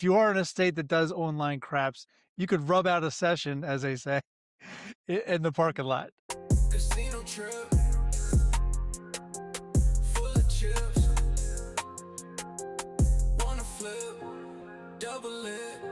if you are in a state that does online craps, you could rub out a session, as they say, in the parking lot. Casino trip, full of chips. Wanna flip, double it.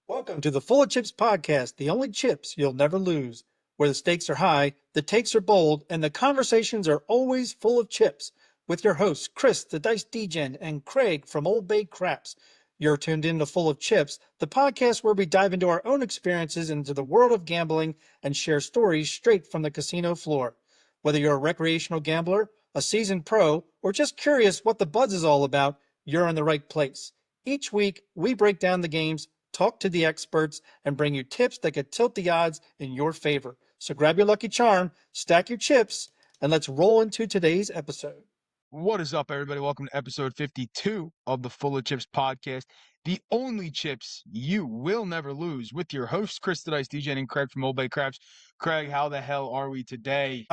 Welcome to the Full of Chips podcast, the only chips you'll never lose, where the stakes are high, the takes are bold, and the conversations are always full of chips. With your hosts, Chris, the Dice Degen, and Craig from Old Bay Craps. You're tuned in to Full of Chips, the podcast where we dive into our own experiences into the world of gambling and share stories straight from the casino floor. Whether you're a recreational gambler, a seasoned pro, or just curious what the buzz is all about, you're in the right place. Each week, we break down the games, talk to the experts, and bring you tips that could tilt the odds in your favor. So grab your lucky charm, stack your chips, and let's roll into today's episode. What is up, everybody? Welcome to episode 52 of the Full of Chips podcast, the only chips you will never lose, with your hosts, Chris the Dice DJ and Craig from Old Bay Craps. Craig, how the hell are we today?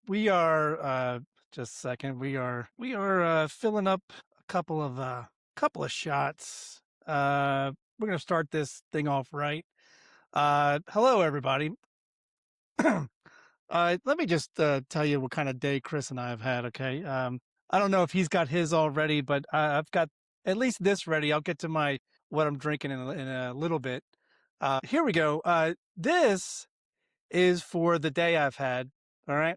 We are just a second. We are filling up a couple of shots. We're gonna start this thing off right. Hello, everybody. Let me just tell you what kind of day Chris and I have had. Okay. I don't know if he's got his already, but I've got at least this ready. I'll get to what I'm drinking in a little bit. Here we go. This is for the day I've had. All right.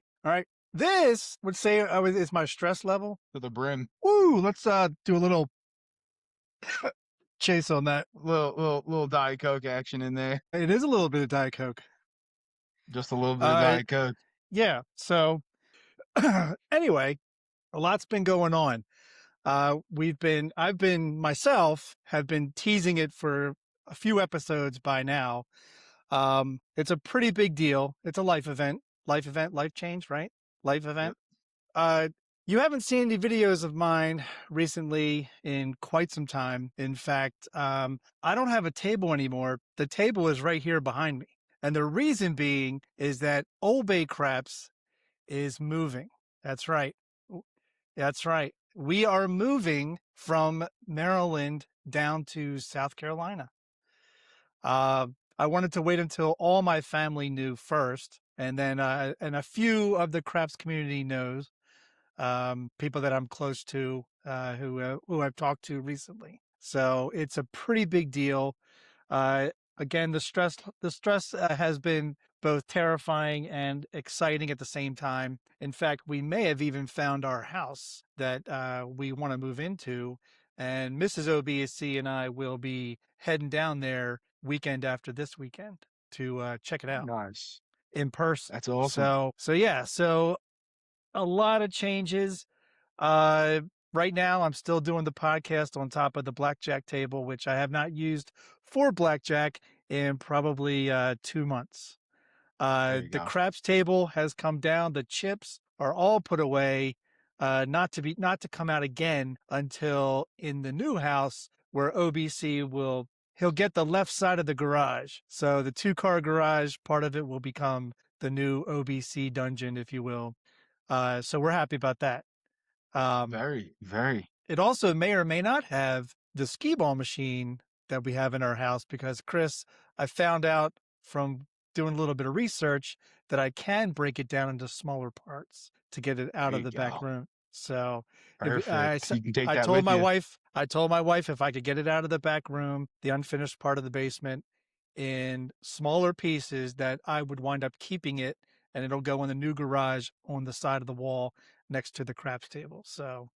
This would say is my stress level. To the brim. Woo! Let's do a little chase on that. Little Diet Coke action in there. It is a little bit of Diet Coke. Just a little bit of Diet Coke. Yeah. So anyway, a lot's been going on. I've been teasing it for a few episodes by now. It's a pretty big deal. It's a life change, right? Life event. Yep. You haven't seen any videos of mine recently in quite some time. In fact, I don't have a table anymore. The table is right here behind me. And the reason being is that Old Bay Craps is moving. That's right. We are moving from Maryland down to South Carolina. I wanted to wait until all my family knew first, and then and a few of the Craps community knows, people that I'm close to, who I've talked to recently. So it's a pretty big deal. Again, the stress has been both terrifying and exciting at the same time. In fact, we may have even found our house that we want to move into, and Mrs. OBC and I will be heading down there weekend after this weekend to check it out. Nice. In person. That's awesome. So a lot of changes. Right now, I'm still doing the podcast on top of the Blackjack table, which I have not used for Blackjack in probably 2 months. The craps table has come down. The chips are all put away, not to come out again until in the new house where OBC he'll get the left side of the garage. So the 2-car garage, part of it will become the new OBC dungeon, if you will. So we're happy about that. Very, very. It also may or may not have the skee ball machine that we have in our house because, Chris, I found out from doing a little bit of research that I can break it down into smaller parts to get it out of the back room. So you can take that told with my you. wife, if I could get it out of the back room, the unfinished part of the basement, in smaller pieces, that I would wind up keeping it, and it'll go in the new garage on the side of the wall next to the craps table. So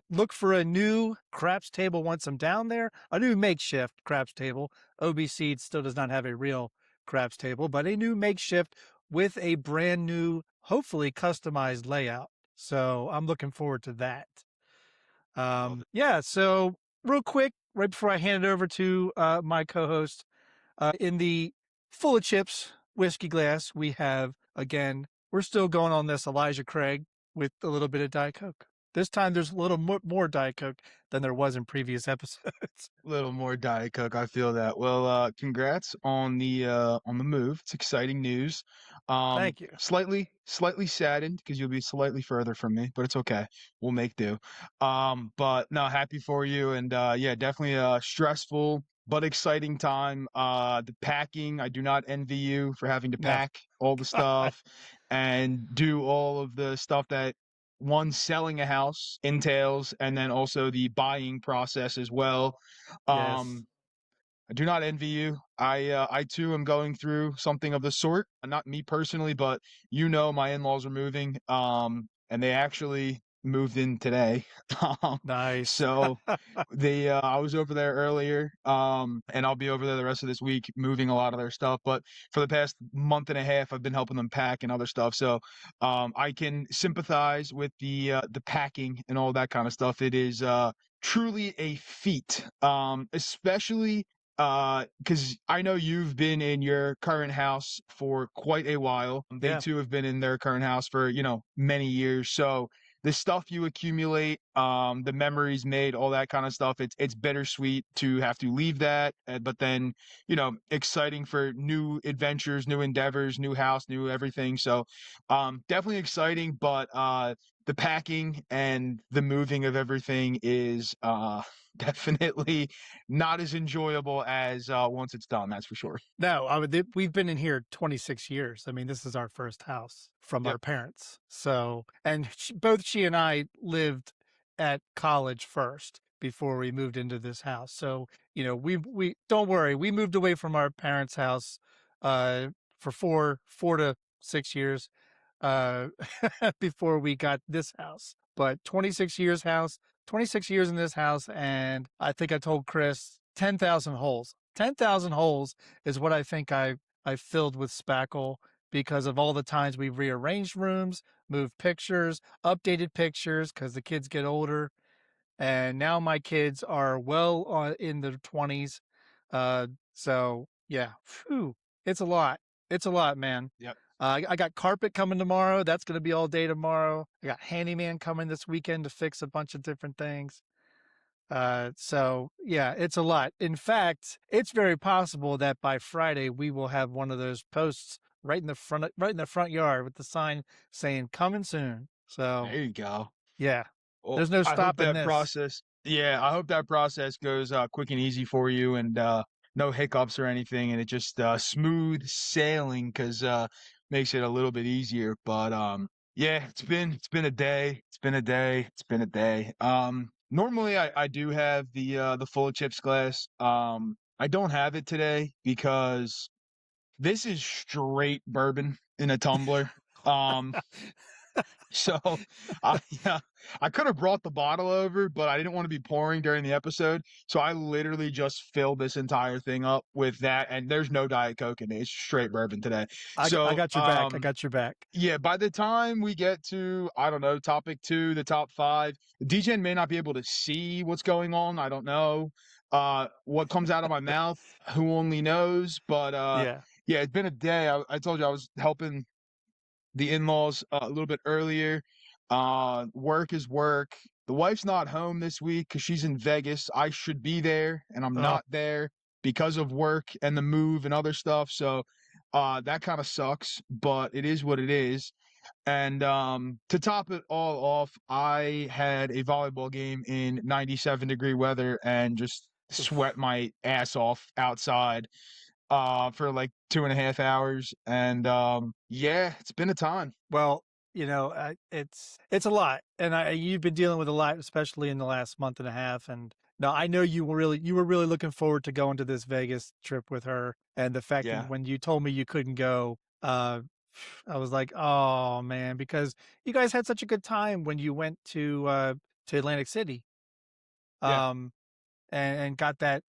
look for a new craps table once I'm down there, a new makeshift craps table. OBC still does not have a real craps table, but a new makeshift with a brand new, hopefully customized layout. So I'm looking forward to that. Yeah, so real quick, right before I hand it over to my co-host, in the Full of Chips whiskey glass, we have, again, we're still going on this Elijah Craig with a little bit of Diet Coke. This time there's a little more Diet Coke than there was in previous episodes. A little more Diet Coke, I feel that. Well, congrats on the move. It's exciting news. Thank you. Slightly saddened because you'll be slightly further from me, but it's okay. We'll make do. But no, happy for you, and yeah, definitely stressful but exciting time. The packing, I do not envy you for having to No. pack all the stuff and do all of the stuff that one selling a house entails, and then also the buying process as well. Yes. I do not envy you. I too am going through something of the sort. Not me personally, but my in-laws are moving. And they actually moved in today. Um, Nice. so I was over there earlier. And I'll be over there the rest of this week moving a lot of their stuff. But for the past month and a half, I've been helping them pack and other stuff. So I can sympathize with the packing and all that kind of stuff. It is truly a feat, especially because I know you've been in your current house for quite a while. They Yeah. too have been in their current house for, many years. So the stuff you accumulate, the memories made, all that kind of stuff, it's bittersweet to have to leave that. But then, exciting for new adventures, new endeavors, new house, new everything. So definitely exciting, but the packing and the moving of everything is definitely not as enjoyable as once it's done. That's for sure. No, we've been in here 26 years. I mean, this is our first house from our Yep. parents. So, and both she and I lived at college first before we moved into this house. So, we don't worry. We moved away from our parents' house uh, for 4 to 6 years uh, before we got this house. But 26 years house, 26 years in this house, and I think I told Chris 10,000 holes. 10,000 holes is what I think I filled with spackle because of all the times we've rearranged rooms, moved pictures, updated pictures because the kids get older, and now my kids are well in their 20s. So yeah, phew, it's a lot. It's a lot, man. Yep. I got carpet coming tomorrow. That's going to be all day tomorrow. I got handyman coming this weekend to fix a bunch of different things. So yeah, it's a lot. In fact, it's very possible that by Friday we will have one of those posts right in the front yard with the sign saying "coming soon." So There you go. yeah, Well, there's no I hope stopping that this. process, yeah, I hope that process goes quick and easy for you, and no hiccups or anything, and it just smooth sailing because makes it a little bit easier. But yeah, it's been a day. It's been a day. It's been a day. Normally I do have the full of chips glass. I don't have it today because this is straight bourbon in a tumbler. Um, so yeah, I could have brought the bottle over, but I didn't want to be pouring during the episode. So I literally just filled this entire thing up with that, and there's no Diet Coke in it. It's straight bourbon today. I So got your back. I got your back. yeah, by the time we get to, I don't know, topic two, the top five, Degen may not be able to see what's going on. I don't know what comes out of my mouth. Who only knows? But Yeah. yeah, it's been a day. I told you I was helping the in-laws a little bit earlier. Work is work. The wife's not home this week because she's in Vegas. I should be there, and I'm Oh, not there because of work and the move and other stuff. So that kind of sucks, but it is what it is. And to top it all off, I had a volleyball game in 97-degree weather and just oof. sweat my ass off outside for like 2.5 hours. And yeah, it's been a time. Well, it's a lot, and you've been dealing with a lot, especially in the last month and a half. And no, I know you were really looking forward to going to this Vegas trip with her, and the fact that Yeah. when you told me you couldn't go, I was like, oh man, because you guys had such a good time when you went to Atlantic City, Yeah. um, and got that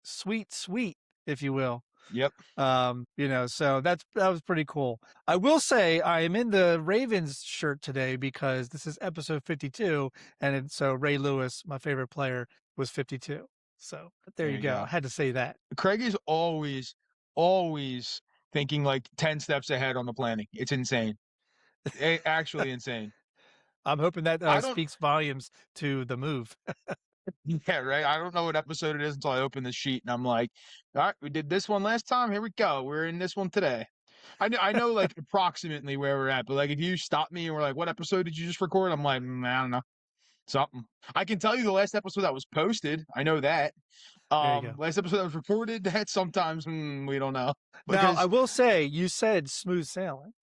sweet, if you will. Yep. So that was pretty cool. I will say I am in the Ravens shirt today because this is episode 52, and so Ray Lewis, my favorite player, was 52. So there There you you go. I go. had to say that. Craig is always thinking like 10 steps ahead on the planning. It's insane. Actually insane. I'm hoping that I don't, speaks volumes to the move. yeah, right. I don't know what episode it is until I open the sheet and I'm like, all right, we did this one last time. Here we go. We're in this one today. I know like approximately where we're at, but like if you stop me and we're like, what episode did you just record? I'm like, I don't know. Something. I can tell you the last episode that was posted. I know that. There you go. Last episode that was recorded, that sometimes we don't know. Now, I Because will say, you said smooth sailing,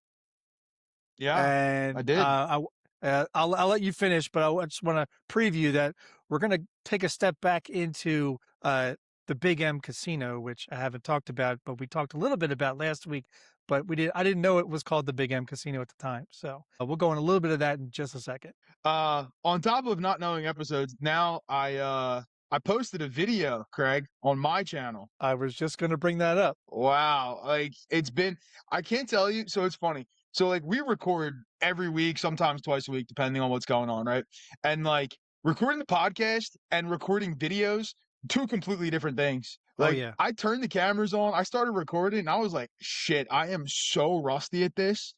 yeah, I and did. I'll let you finish, but I just want to preview that we're going to take a step back into the Big M Casino, which I haven't talked about, but we talked a little bit about last week. But I didn't know it was called the Big M Casino at the time. So we'll go on a little bit of that in just a second. On top of not knowing episodes, now I posted a video, Craig, on my channel. I was just going to bring that up. Wow. Like it's been, I can't tell you. So it's funny. So like we record every week, sometimes twice a week, depending on what's going on. Right. And like recording the podcast and recording videos, two completely different things. Oh, Like yeah. I turned the cameras on, I started recording and I was like, shit, I am so rusty at this.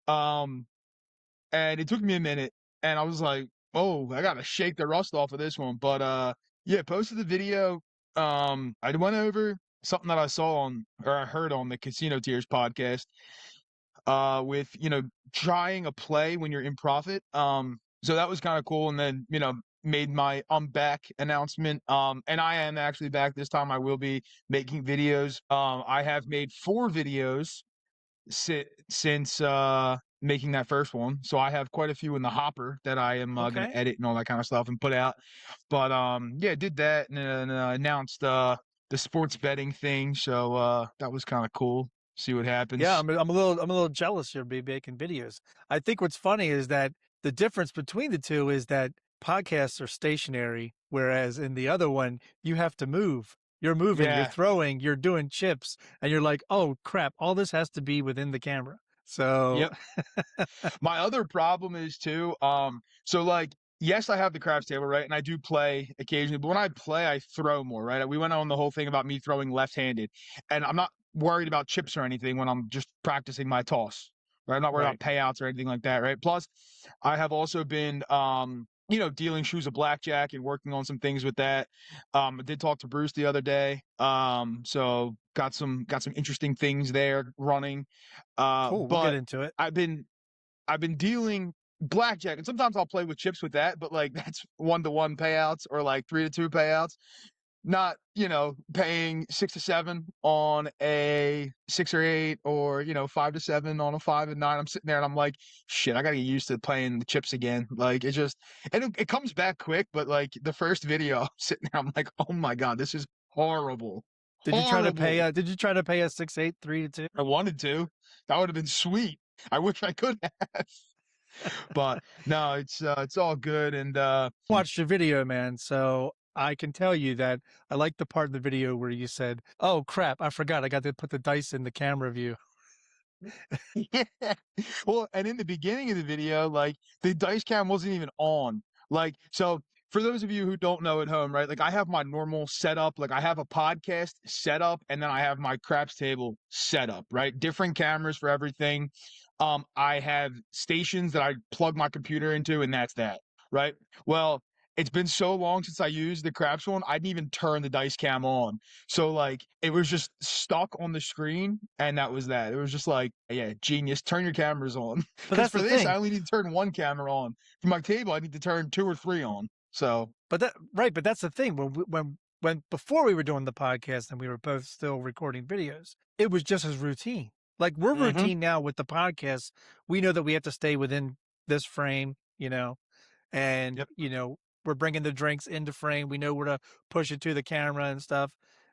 Um, and it took me a minute and I was like, oh, I gotta shake the rust off of this one. But yeah, posted the video. I went over something that I saw on or I heard on the Casino Tears podcast with trying a play when you're in profit. So that was kind of cool. And then made my I'm back announcement. And I am actually back this time. I will be making videos. I have made 4 videos since making that first one. So I have quite a few in the hopper that I am going Okay. to edit and all that kind of stuff and put out. But yeah, did that and announced the sports betting thing. So that was kind of cool. See what happens. Yeah, I'm a little jealous you'll be making videos. I think what's funny is that the difference between the two is that podcasts are stationary, whereas in the other one you have to move. You're moving, you're Yeah. throwing, you're doing chips, and you're like, oh crap, all this has to be within the camera. So Yep. My other problem is too, so like, yes, I have the craps table, right? And I do play occasionally, but when I play, I throw more, right? We went on the whole thing about me throwing left-handed, and I'm not worried about chips or anything when I'm just practicing my toss, right? I'm not worried right. about payouts or anything like that, right? Plus, I have also been, dealing shoes of blackjack and working on some things with that. I did talk to Bruce the other day, so got some interesting things there running. Cool. We'll get But into it. I've been dealing blackjack, and sometimes I'll play with chips with that, but like that's 1-to-1 payouts or like 3-to-2 payouts. Not, paying 6-to-7 on a 6 or 8 or 5-to-7 on a 5 and 9. I'm sitting there and I'm like, shit, I gotta get used to playing the chips again. Like it just and it comes back quick, but like the first video, I'm sitting there, I'm like, oh my god, this is horrible. Did you try to Horrible. pay? Did you try to pay a 6-8 3-2? I wanted to. That would have been sweet. I wish I could have. But no, it's all good and Watched your video, man. So I can tell you that I like the part of the video where you said, "Oh crap, I forgot. I got to put the dice in the camera view." yeah. Well, and in the beginning of the video, like the dice cam wasn't even on. Like, so for those of you who don't know at home, right? Like I have my normal setup, like I have a podcast setup, and then I have my craps table setup, right? Different cameras for everything. I have stations that I plug my computer into, and that's that, right? Well, it's been so long since I used the craps one, I didn't even turn the dice cam on. So like it was just stuck on the screen, and that was that. It was just like, yeah, genius. Turn your cameras on. But Because that's for the this, thing. I only need to turn one camera on. For my table, I need to turn 2 or 3 on. So But that's the thing. When before we were doing the podcast and we were both still recording videos, it was just as routine. Like we're Mhm. routine now with the podcast. We know that we have to stay within this frame, and Yep. we're bringing the drinks into frame. We know where to push it to the camera and stuff,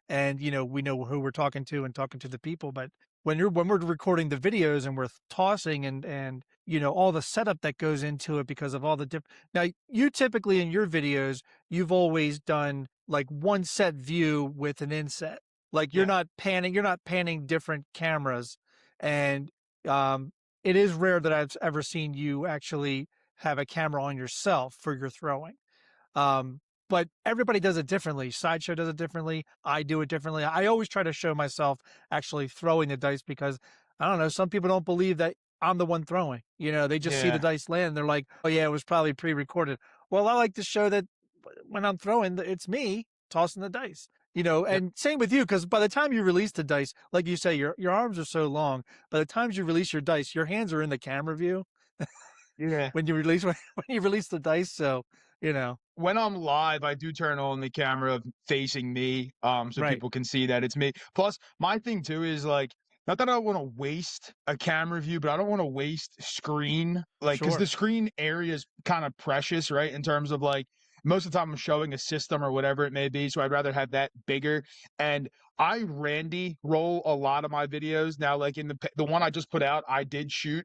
and we know who we're talking to and talking to the people. But when we're recording the videos and we're tossing and all the setup that goes into it because of all the different. Now you typically in your videos you've always done like one set view with an inset. Like Yeah. you're not panning different cameras, and it is rare that I've ever seen you actually have a camera on yourself for your throwing. Um, but everybody does it differently. Sideshow does it differently. I do it differently. I always try to show myself actually throwing the dice because I don't know. Some people don't believe that I'm the one throwing. They just see the Yeah. dice land. And they're like, oh yeah, it was probably pre-recorded. Well, I like to show that when I'm throwing, it's me tossing the dice. Yep. And same with you, because by the time you release the dice, like you say, your arms are so long. By the time you release your dice, your hands are in the camera view Yeah. when you release when you release the dice. So you know, when I'm live, I do turn on the camera facing me, so right. people can see that it's me. Plus, my thing too is like, not that I want to waste a camera view, but I don't want to waste screen, like, because the Sure. screen area is kind of precious, right? In terms of like, most of the time I'm showing a system or whatever it may be, so I'd rather have that bigger. And I Randy roll a lot of my videos now. Like in the one I just put out, I did shoot,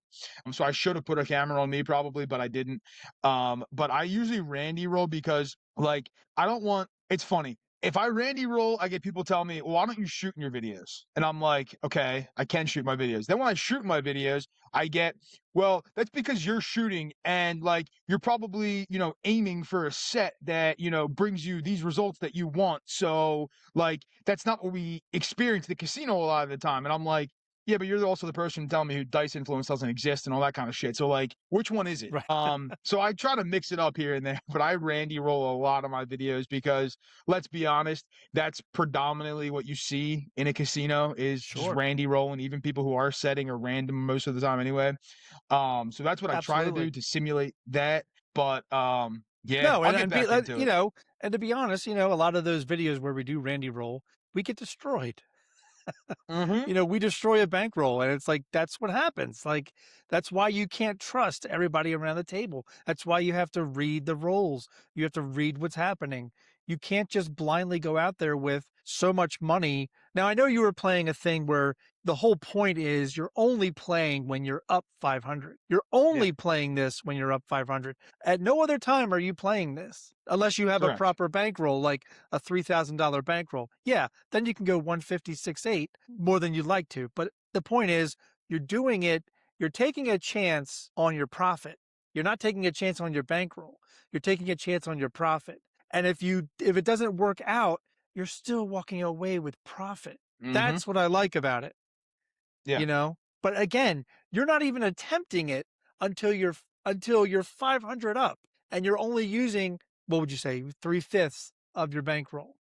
so I should have put a camera on me probably, but I didn't. But I usually Randy roll because like I don't want it's funny. If I Randy roll, I get people telling me, well, why don't you shoot in your videos? And I'm like, okay, I can shoot my videos. Then when I shoot my videos, I get, well, that's because you're shooting and like you're probably, aiming for a set that, brings you these results that you want. So like that's not what we experience at the casino a lot of the time. And I'm like, yeah, but you're also the person telling me who dice influence doesn't exist and all that kind of shit. So like, which one is it? Right. So I try to mix it up here and there, but I Randy roll a lot of my videos because let's be honest, that's predominantly what you see in a casino is just Sure. Randy rolling. Even people who are setting are random most of the time anyway. So that's what I try to do Absolutely. to simulate that. But yeah, No, I'll and get and be back into it. and to be honest, a lot of those videos where we do Randy roll, we get destroyed. Mm-hmm. We destroy a bankroll, and it's like that's what happens. Like that's why you can't trust everybody around the table. That's why you have to read the rolls. You have to read what's happening. You can't just blindly go out there with so much money. Now I know you were playing a thing where the whole point is you're only playing when you're up 500. You're Yeah, only playing this when you're up 500. At no other time are you playing this unless you have a correct. proper bankroll like a $3,000 bankroll. Yeah, then you can go 156.8 more than you'd like to. But the point is, you're doing it, you're taking a chance on your profit. You're not taking a chance on your bankroll. You're taking a chance on your profit. And if it doesn't work out, you're still walking away with profit. Mm-hmm. That's what I like about it, Yeah, you know? But again, you're not even attempting it until you're 500 up and you're only using, what would you say, 3/5 of your bankroll.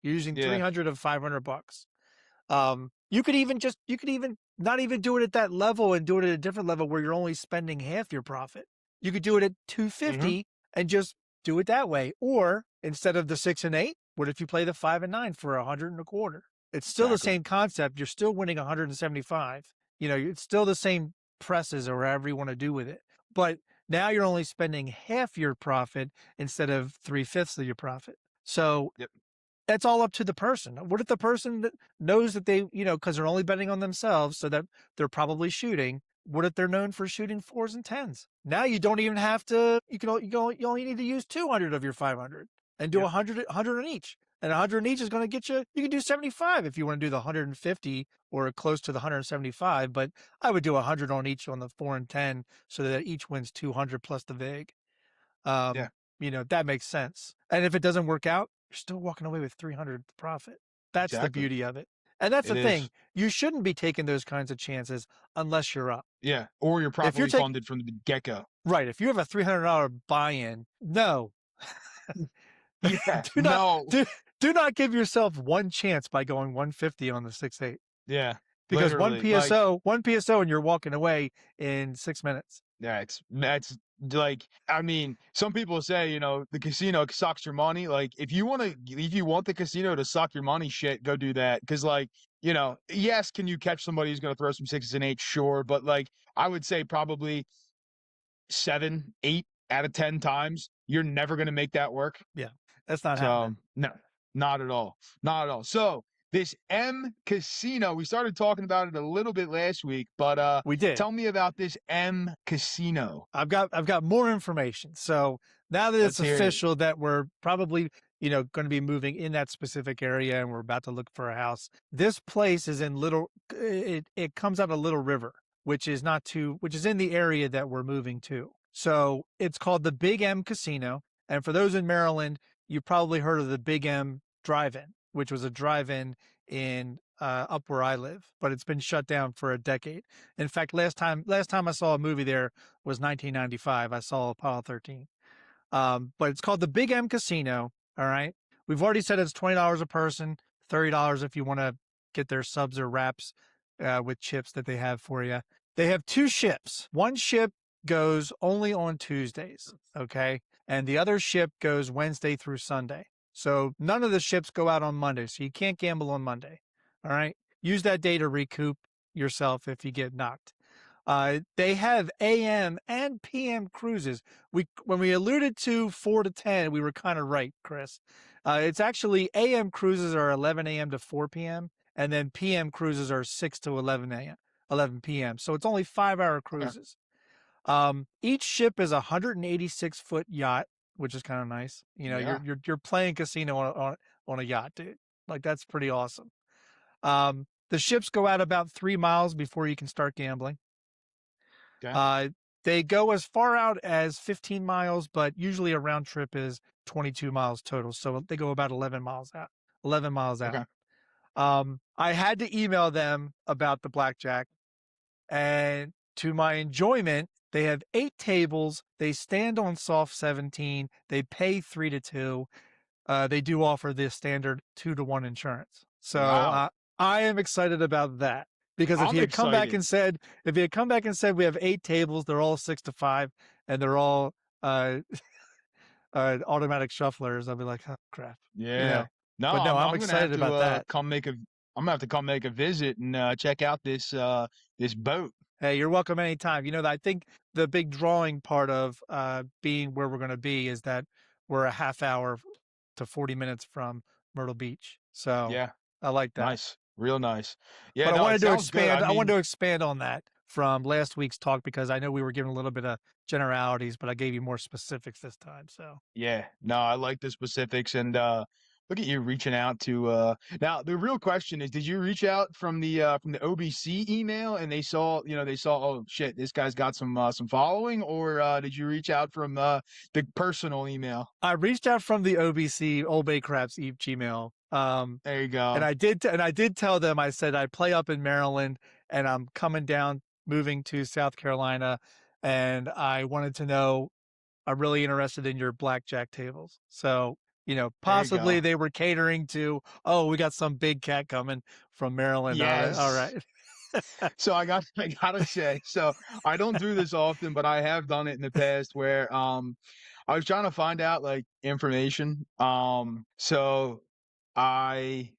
You're using yeah, 300 of $500. You could even not even do it at that level and do it at a different level where you're only spending half your profit. You could do it at mm-hmm. 250 and just do it that way. Or instead of the 6 and 8, what if you play the 5 and 9 for 100 and a quarter? It's still the Exactly. same concept. You're still winning 175. It's still the same presses or whatever you want to do with it. But now you're only spending half your profit instead of 3/5 of your profit. So Yep. that's all up to the person. What if the person that knows that they, because they're only betting on themselves, so that they're probably shooting? What if they're known for shooting 4s and 10s? Now you don't even have to. You only need to use 200 of your 500 and do Yep. 100 on each. And 100 on each is going to get you. You can do 75 if you want to do the 150 or close to the 175. But I would do 100 on each on the 4 and 10 so that each wins 200 plus the vig. Yeah. That makes sense. And if it doesn't work out, you're still walking away with 300 profit. That's the Exactly. beauty of it. And that's the It is. thing. You shouldn't be taking those kinds of chances unless you're up. Yeah. Or you're If you're properly taking funded from the get-go. right, if you have a $300 buy-in, no. Yeah. do not No. do not give yourself one chance by going 150 on the 6/8 Yeah. because one Literally. Like, PSO and you're walking away in 6 minutes. yeah, that's like, I mean, some people say, the casino sucks your money. Like, if you want the casino to suck your money, shit, go do that. Cause like, yes, can you catch somebody who's gonna throw some 6s and 8s? Sure. But like, I would say probably 7, 8 out of 10 times, you're never gonna make that work. Yeah. That's not happening. So no, not at all. Not at all. So this M Casino, we started talking about it a little bit last week, but We did. tell me about this M Casino. I've got more information. So now that it's Let's hear it. official that we're probably, going to be moving in that specific area and we're about to look for a house. This place is in it comes out of Little River, which is in the area that we're moving to. So it's called the Big M Casino. And for those in Maryland, you probably heard of the Big M Drive-In, which was a drive-in in up where I live, but it's been shut down for a decade. In fact, last time I saw a movie there was 1995. I saw Apollo 13. But it's called the Big M Casino. All right. We've already said it's $20 a person, $30 if you want to get their subs or wraps with chips that they have for you. They have two ships. One ship goes only on Tuesdays. Okay. and the other ship goes Wednesday through Sunday. So none of the ships go out on Monday, so you can't gamble on Monday. All right. Use that day to recoup yourself if you get knocked. They have AM and PM cruises. When we alluded to 4 to 10, we were kind of right, Chris. It's actually AM cruises are 11 a.m. to 4 p.m. and then PM cruises are 6 to 11 a.m. 11 p.m. So it's only 5-hour Okay. cruises. Each ship is a 186-foot yacht, which is kind of nice. You know, Yeah. you're playing casino on a yacht, dude. Like that's pretty awesome. The ships go out about 3 miles before you can start gambling. Okay. They go as far out as 15 miles, but usually a round trip is 22 miles total. So they go about 11 miles out. 11 miles out. Okay. I had to email them about the blackjack, and to my enjoyment, they have 8 tables. They stand on soft 17. They pay 3 to 2. They do offer the standard 2-to-1 insurance. So Wow. I am excited about that because if he I'm had come back excited. and said, we have 8 tables, they're all 6 to 5, and they're all automatic shufflers, I'd be like, oh crap, you Yeah. know. No, But no, I'm I'm I'm gonna have excited to about that. I'm gonna have to come make a visit and check out this boat. Hey, you're welcome anytime. You know, I think the big drawing part of being where we're going to be is that we're a half hour to 40 minutes from Myrtle Beach. So Yeah. I like that. Nice. Real nice. Yeah, But no, it sounds good. I I wanted mean, to expand on that from last week's talk because I know we were giving a little bit of generalities, but I gave you more specifics this time. So yeah, no, I like the specifics and look at you reaching out to now the real question is did you reach out from the OBC email and they saw oh shit, this guy's got some following or did you reach out from the personal email? I reached out from the OBC Old Bay Craps Gmail. There you And go. I did tell them, I said, I play up in Maryland and I'm coming down, moving to South Carolina. And I wanted to know, I'm really interested in your blackjack tables. So, you know, There you possibly go. they were catering to, oh, we got some big cat coming from Maryland. All Yes. right. So I gotta say, so I don't do this often, but I have done it in the past where I was trying to find out like information. So I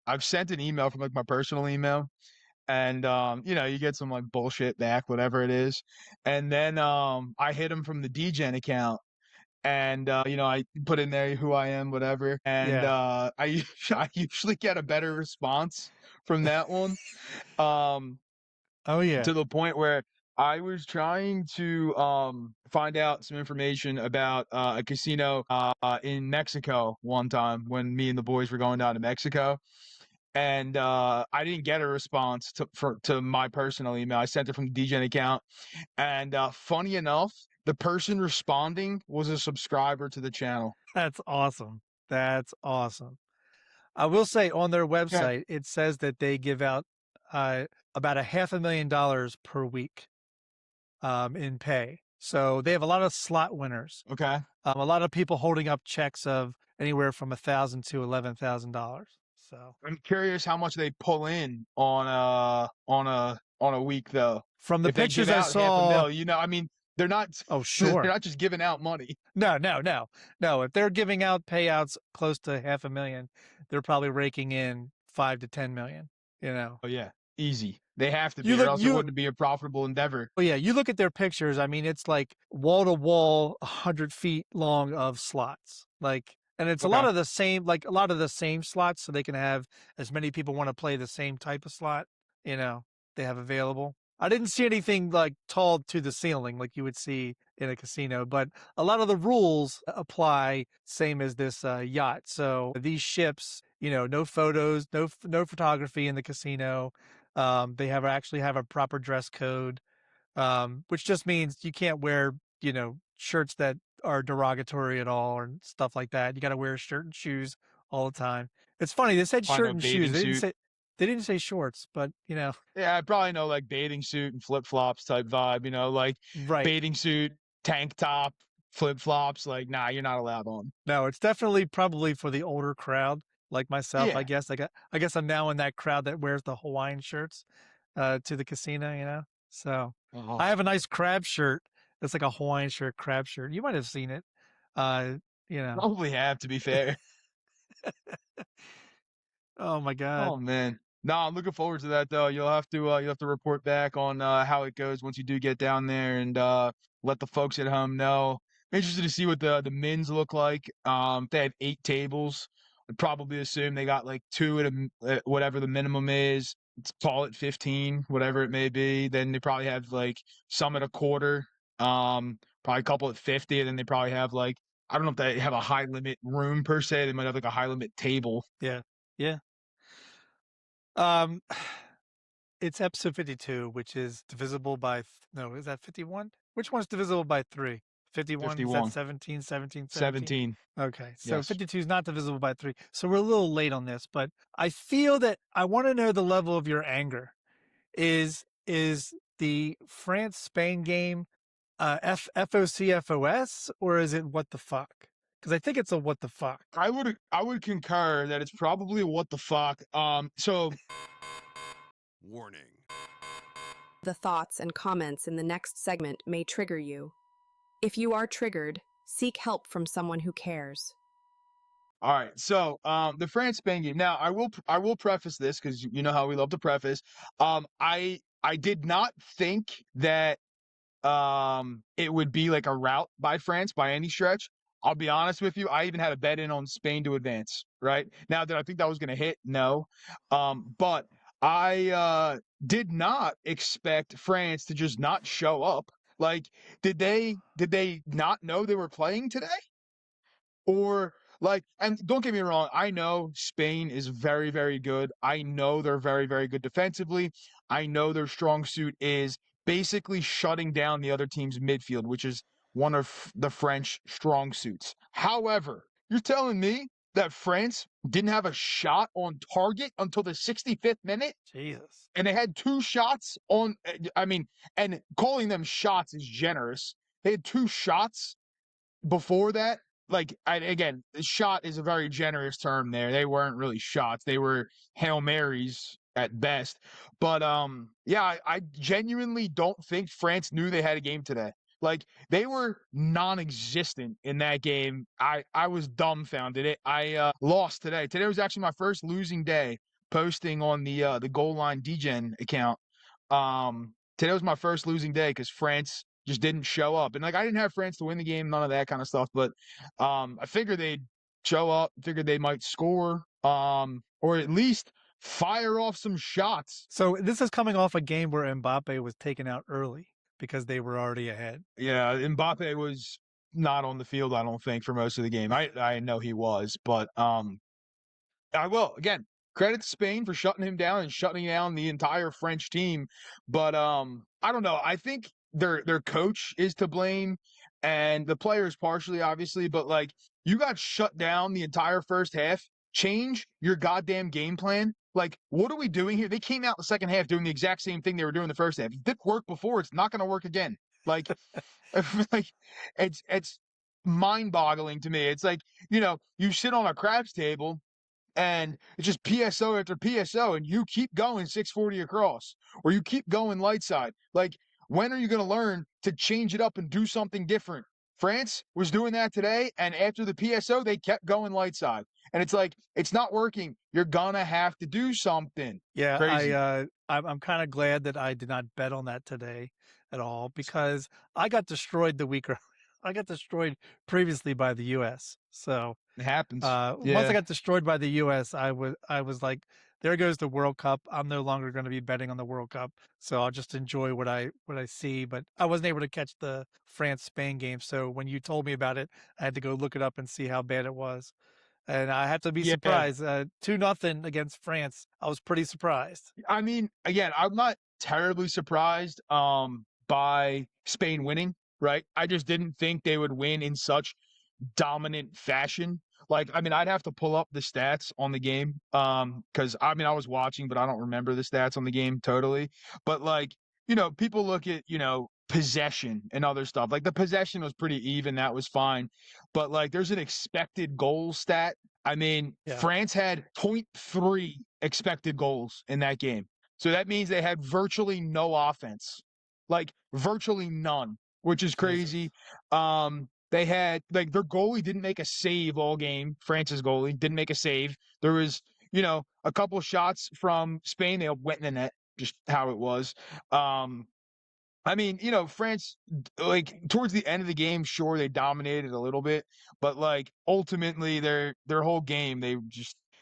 I've sent an email from like my personal email and you get some like bullshit back, whatever it is. And then I hit him from the Degen account and I put in there who I am, whatever. And Yeah. I usually get a better response from that one. Um Oh, yeah. to the point where I was trying to find out some information about a casino in Mexico one time when me and the boys were going down to Mexico. And I didn't get a response to my personal email. I sent it from the Degen account. And funny enough, the person responding was a subscriber to the channel. That's awesome. That's awesome. I will say on their Okay. website, it says that they give out about a $500,000 per week in pay. So they have a lot of slot winners. Okay. A lot of people holding up checks of anywhere from $1,000 to $11,000. So I'm curious how much they pull in on a week though. from the If they give pictures I out half a saw, mil, I mean, they're not oh they're sure, not just giving out money. no. If they're giving out payouts close to 500,000, they're probably raking in 5 to 10 million. You know, Oh yeah, easy. They have to you be, or look else it you wouldn't be a profitable endeavor. Oh yeah, you look at their pictures. I mean, it's like wall to wall, 100 feet long of slots. Like, and it's a lot Okay. of the same, like a lot of the same slots, so they can have as many people want to play the same type of slot. You know, they have available. I didn't see anything like tall to the ceiling like you would see in a casino, but a lot of the rules apply same as this yacht. So these ships, no photos, no photography in the casino. They actually have a proper dress code, which just means you can't wear, shirts that are derogatory at all or stuff like that. You got to wear a shirt and shoes all the time. It's funny. They said Find shirt a and shoes. bathing suit. They didn't say shorts, but Yeah, I probably know like bathing suit and flip flops type vibe. Like right. bathing suit, tank top, flip flops. Like, nah, you're not allowed on. No, it's definitely probably for the older crowd like myself, I Yeah. guess. I guess I'm now in that crowd that wears the Hawaiian shirts to the casino, So I Oh, have a nice crab shirt It's like a Hawaiian shirt, crab shirt. You might have seen it. Uh, you know. Probably have, to be fair. Oh my God. Oh man. No, I'm looking forward to that though. You'll have to report back on how it goes once you do get down there and let the folks at home know. I'm interested to see what the men's look like. They had 8 tables. I'd probably assume they got like two at whatever the minimum is. Let's call it 15, whatever it may be. Then they probably have like some at a quarter. Probably a couple at 50, and then they probably have like, I don't know if they have a high limit room per se. They might have like a high limit table. Yeah. Yeah. Um, it's episode 52, which is divisible by, no, is that 51? Which one's divisible by 3? 51, is that 51. 17, 17, 17? 17. Okay, so Yes. 52 is not divisible by 3. So we're a little late on this, but I feel that I want to know the level of your anger. Is the France Spain game FOCFOS, or is it what the fuck? Because I think it's a what the fuck. I would concur that it's probably what the fuck. So Warning. The thoughts and comments in the next segment may trigger you. If you are triggered, seek help from someone who cares. all right, so the France Spain game. Now I will preface this because you know how we love to preface. I did not think that it would be like a rout by France by any stretch. I'll be honest with you. I even had a bet in on Spain to advance. Right now, did I think that was going to hit? No, but I did not expect France to just not show up. Like, did they not know they were playing today? Or like, and don't get me wrong, I know Spain is very, very good. I know they're very, very good defensively. I know their strong suit is basically shutting down the other team's midfield, which is one of the French strong suits. However, you're telling me that France didn't have a shot on target until the 65th minute? Jesus. And they had 2 shots on, I mean, and calling them shots is generous. They had 2 shots before that. Like, again, shot is a very generous term there. They weren't really shots. They were Hail Marys at best. But yeah, I genuinely don't think France knew they had a game today. Like, they were non-existent in that game. I was dumbfounded. I lost today. Today was actually my first losing day posting on the goal line Degen account. Today was my first losing day because France just didn't show up. And like, I didn't have France to win the game, none of that kind of stuff. But I figured they'd show up, figured they might score, or at least fire off some shots. So this is coming off a game where Mbappe was taken out early because they were already ahead. Yeah, Mbappe was not on the field, I don't think, for most of the game. I know he was, but I will again credit to Spain for shutting him down and shutting down the entire French team. But I don't know. I think their coach is to blame and the players partially, obviously, but like, you got shut down the entire first half. Change your goddamn game plan. Like, what are we doing here? They came out the second half doing the exact same thing they were doing the first half. It didn't work before. It's not going to work again. Like, like it's mind-boggling to me. It's like, you sit on a craps table and it's just PSO after PSO, and you keep going 640 across, or you keep going light side. Like, when are you going to learn to change it up and do something different? France was doing that today, and after the PSO, they kept going light side. And it's like, it's not working. You're going to have to do something. Yeah, Crazy. I'm kind of glad that I did not bet on that today at all because I got destroyed the week. I got destroyed previously by the U.S. So It happens. once I got destroyed by the U.S., I was like, there goes the World Cup. I'm no longer going to be betting on the World Cup, so I'll just enjoy what I see. But I wasn't able to catch the France Spain game, so when you told me about it, I had to go look it up and see how bad it was. And I have to be Yeah. surprised. 2-0 against France. I was pretty surprised. I mean, again, I'm not terribly surprised by Spain winning, right? I just didn't think they would win in such dominant fashion. Like, I mean, I'd have to pull up the stats on the game because I mean, I was watching, but I don't remember the stats on the game totally. But like, people look at, possession and other stuff. Like, the possession was pretty even. That was fine. But like, there's an expected goal stat. I mean, Yeah. France had 0.3 expected goals in that game. So that means they had virtually no offense, like virtually none. which is Jesus. crazy. They had like their goalie didn't make a save all game. France's goalie didn't make a save. There was, a couple of shots from Spain. They went in the net, just how it was. I mean, France, like towards the end of the game, sure they dominated a little bit, but like ultimately their whole game,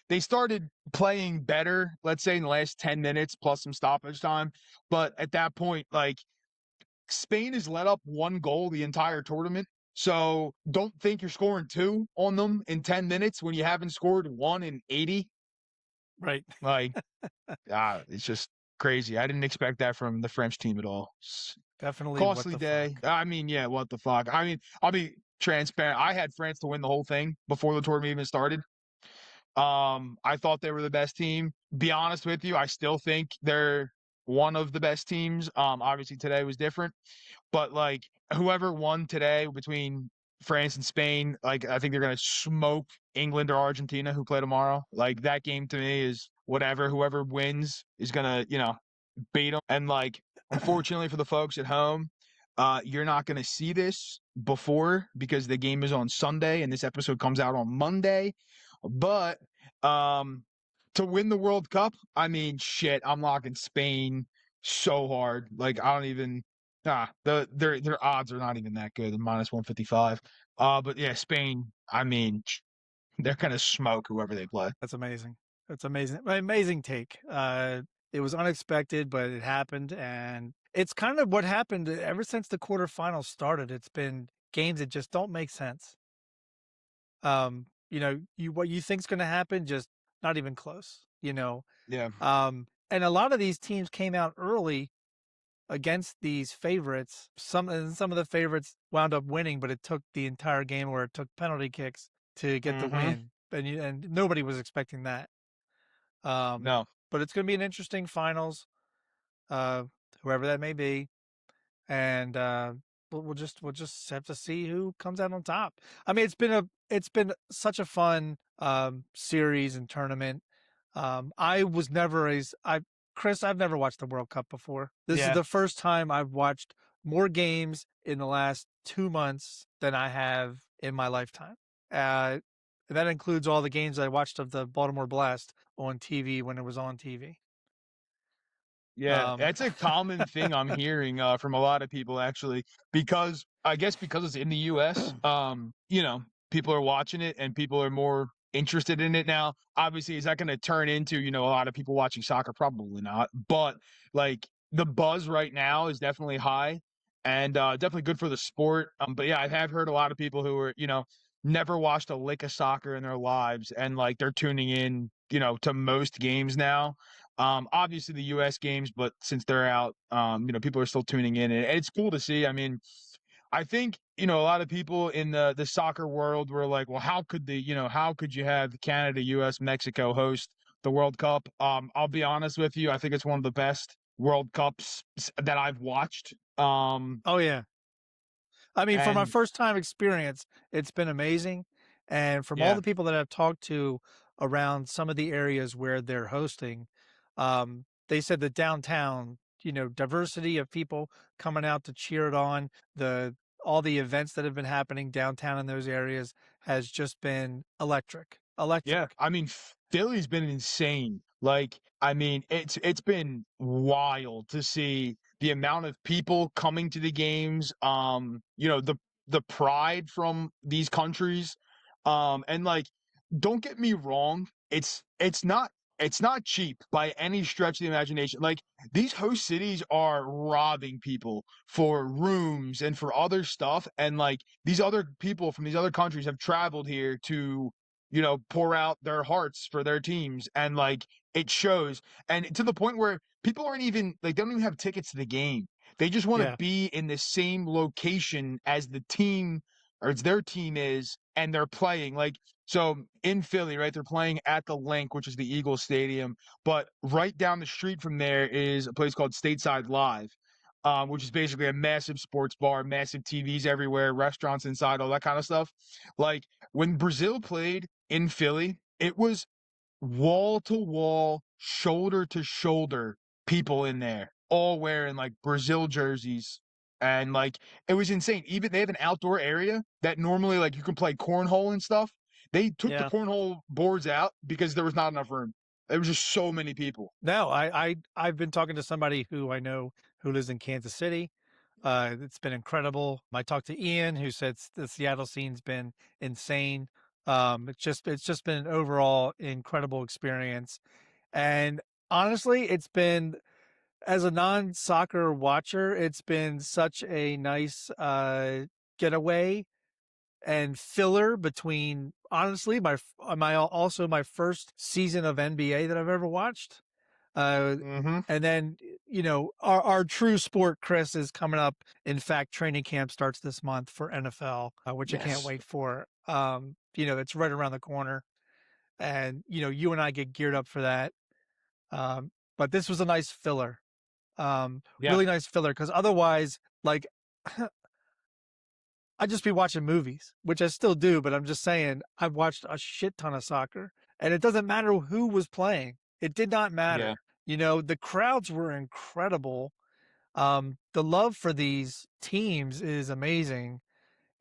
they started playing better, let's say in the last 10 minutes plus some stoppage time. But at that point, like Spain has let up one goal the entire tournament. So don't think you're scoring two on them in 10 minutes when you haven't scored one in 80. Right. Like, it's just crazy. I didn't expect that from the French team at all. Definitely what Costly the day. fuck. I mean, yeah, what the fuck? I mean, I'll be transparent. I had France to win the whole thing before the tournament even started. I thought they were the best team. Be honest with you, I still think they're one of the best teams. Obviously today was different, but like whoever won today between France and Spain, like I think they're gonna smoke England or Argentina who play tomorrow. Like that game to me is whatever. Whoever wins is gonna, beat them. And like, unfortunately for the folks at home, you're not gonna see this before because the game is on Sunday and this episode comes out on Monday. But to win the World Cup, I mean, shit, I'm locking Spain so hard. Like I don't even their odds are not even that good, minus 155. But yeah, Spain, I mean, they're gonna smoke whoever they play. That's amazing. That's amazing. Amazing take. It was unexpected, but it happened, and it's kind of what happened ever since the quarterfinals started. It's been games that just don't make sense. What you think's going to happen, just not even close. Yeah. And a lot of these teams came out early against these favorites. Some of the favorites wound up winning, but it took the entire game, or it took penalty kicks to get the Mm-hmm. win, and nobody was expecting that. No. But it's going to be an interesting finals, uh, whoever that may be, and we'll just have to see who comes out on top. I mean, it's been such a fun series and tournament. I was never as I Chris, I've never watched the World Cup before. This is Yeah. the first time I've watched more games in the last 2 months than I have in my lifetime. And that includes all the games I watched of the Baltimore Blast on TV when it was on TV. Yeah, that's a common thing I'm hearing from a lot of people actually, because I guess because it's in the US, people are watching it and people are more interested in it now. Obviously, is that going to turn into, a lot of people watching soccer? Probably not. But like the buzz right now is definitely high and definitely good for the sport. But yeah, I have heard a lot of people who are, never watched a lick of soccer in their lives and like they're tuning in, to most games now. Obviously the US games, but since they're out, people are still tuning in and it's cool to see. I mean, I think, a lot of people in the soccer world were like, well, how could you have Canada, US, Mexico host the World Cup? I'll be honest with you. I think it's one of the best World Cups that I've watched. Oh yeah. I mean, for my And first time experience, it's been amazing. And from all yeah, the people that I've talked to around some of the areas where they're hosting, they said that downtown, diversity of people coming out to cheer it on, all the events that have been happening downtown in those areas has just been electric. yeah. Electric. I mean, Philly's been insane. Like, I mean, it's been wild to see the amount of people coming to the games. The pride from these countries. And like, don't get me wrong, it's not cheap by any stretch of the imagination. Like, these host cities are robbing people for rooms and for other stuff, and like these other people from these other countries have traveled here to pour out their hearts for their teams. And like it shows. And to the point where people aren't even like, they don't even have tickets to the game. They just want to Yeah. be in the same location as the team or as their team is, and they're playing. Like, so in Philly, right? They're playing at the Link, which is the Eagles Stadium. But right down the street from there is a place called Stateside Live, which is basically a massive sports bar, massive TVs everywhere, restaurants inside, all that kind of stuff. Like when Brazil played in Philly, it was wall to wall, shoulder to shoulder people in there, all wearing like Brazil jerseys. And like it was insane. Even they have an outdoor area that normally like you can play cornhole and stuff. They took the Yeah. cornhole boards out because there was not enough room. There was just so many people. No, I've been talking to somebody who I know who lives in Kansas City. It's been incredible. I talked to Ian, who said the Seattle scene's been insane. It's just been an overall incredible experience. And honestly, it's been, as a non-soccer watcher, it's been such a nice getaway and filler between, honestly, my first season of NBA that I've ever watched. Mm-hmm. And then, our true sport, Chris, is coming up. In fact, training camp starts this month for NFL, which I can't Yes. wait for. It's right around the corner, and you and I get geared up for that. But this was a nice filler, Yeah. really nice filler, because otherwise, like, I'd just be watching movies, which I still do. But I'm just saying, I've watched a shit ton of soccer, and it doesn't matter who was playing. It did not Yeah. matter. The crowds were incredible. The love for these teams is amazing.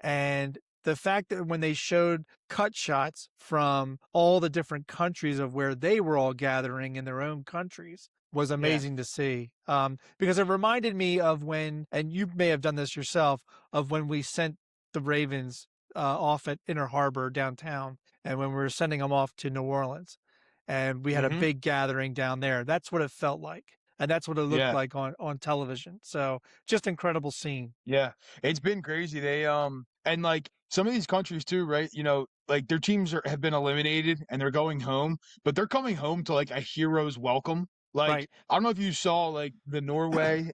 And the fact that when they showed cut shots from all the different countries of where they were all gathering in their own countries was Yeah. amazing to see. Because it reminded me of when, and you may have done this yourself, of when we sent the Ravens off at Inner Harbor downtown, and when we were sending them off to New Orleans, and we had a Mm-hmm. big gathering down there. That's what it felt like. And that's what it looked Yeah. like on television. So just incredible scene. Yeah, it's been crazy. They and like some of these countries too, right? Like their teams have been eliminated and they're going home, but they're coming home to like a hero's welcome. Like Right. I don't know if you saw like the Norway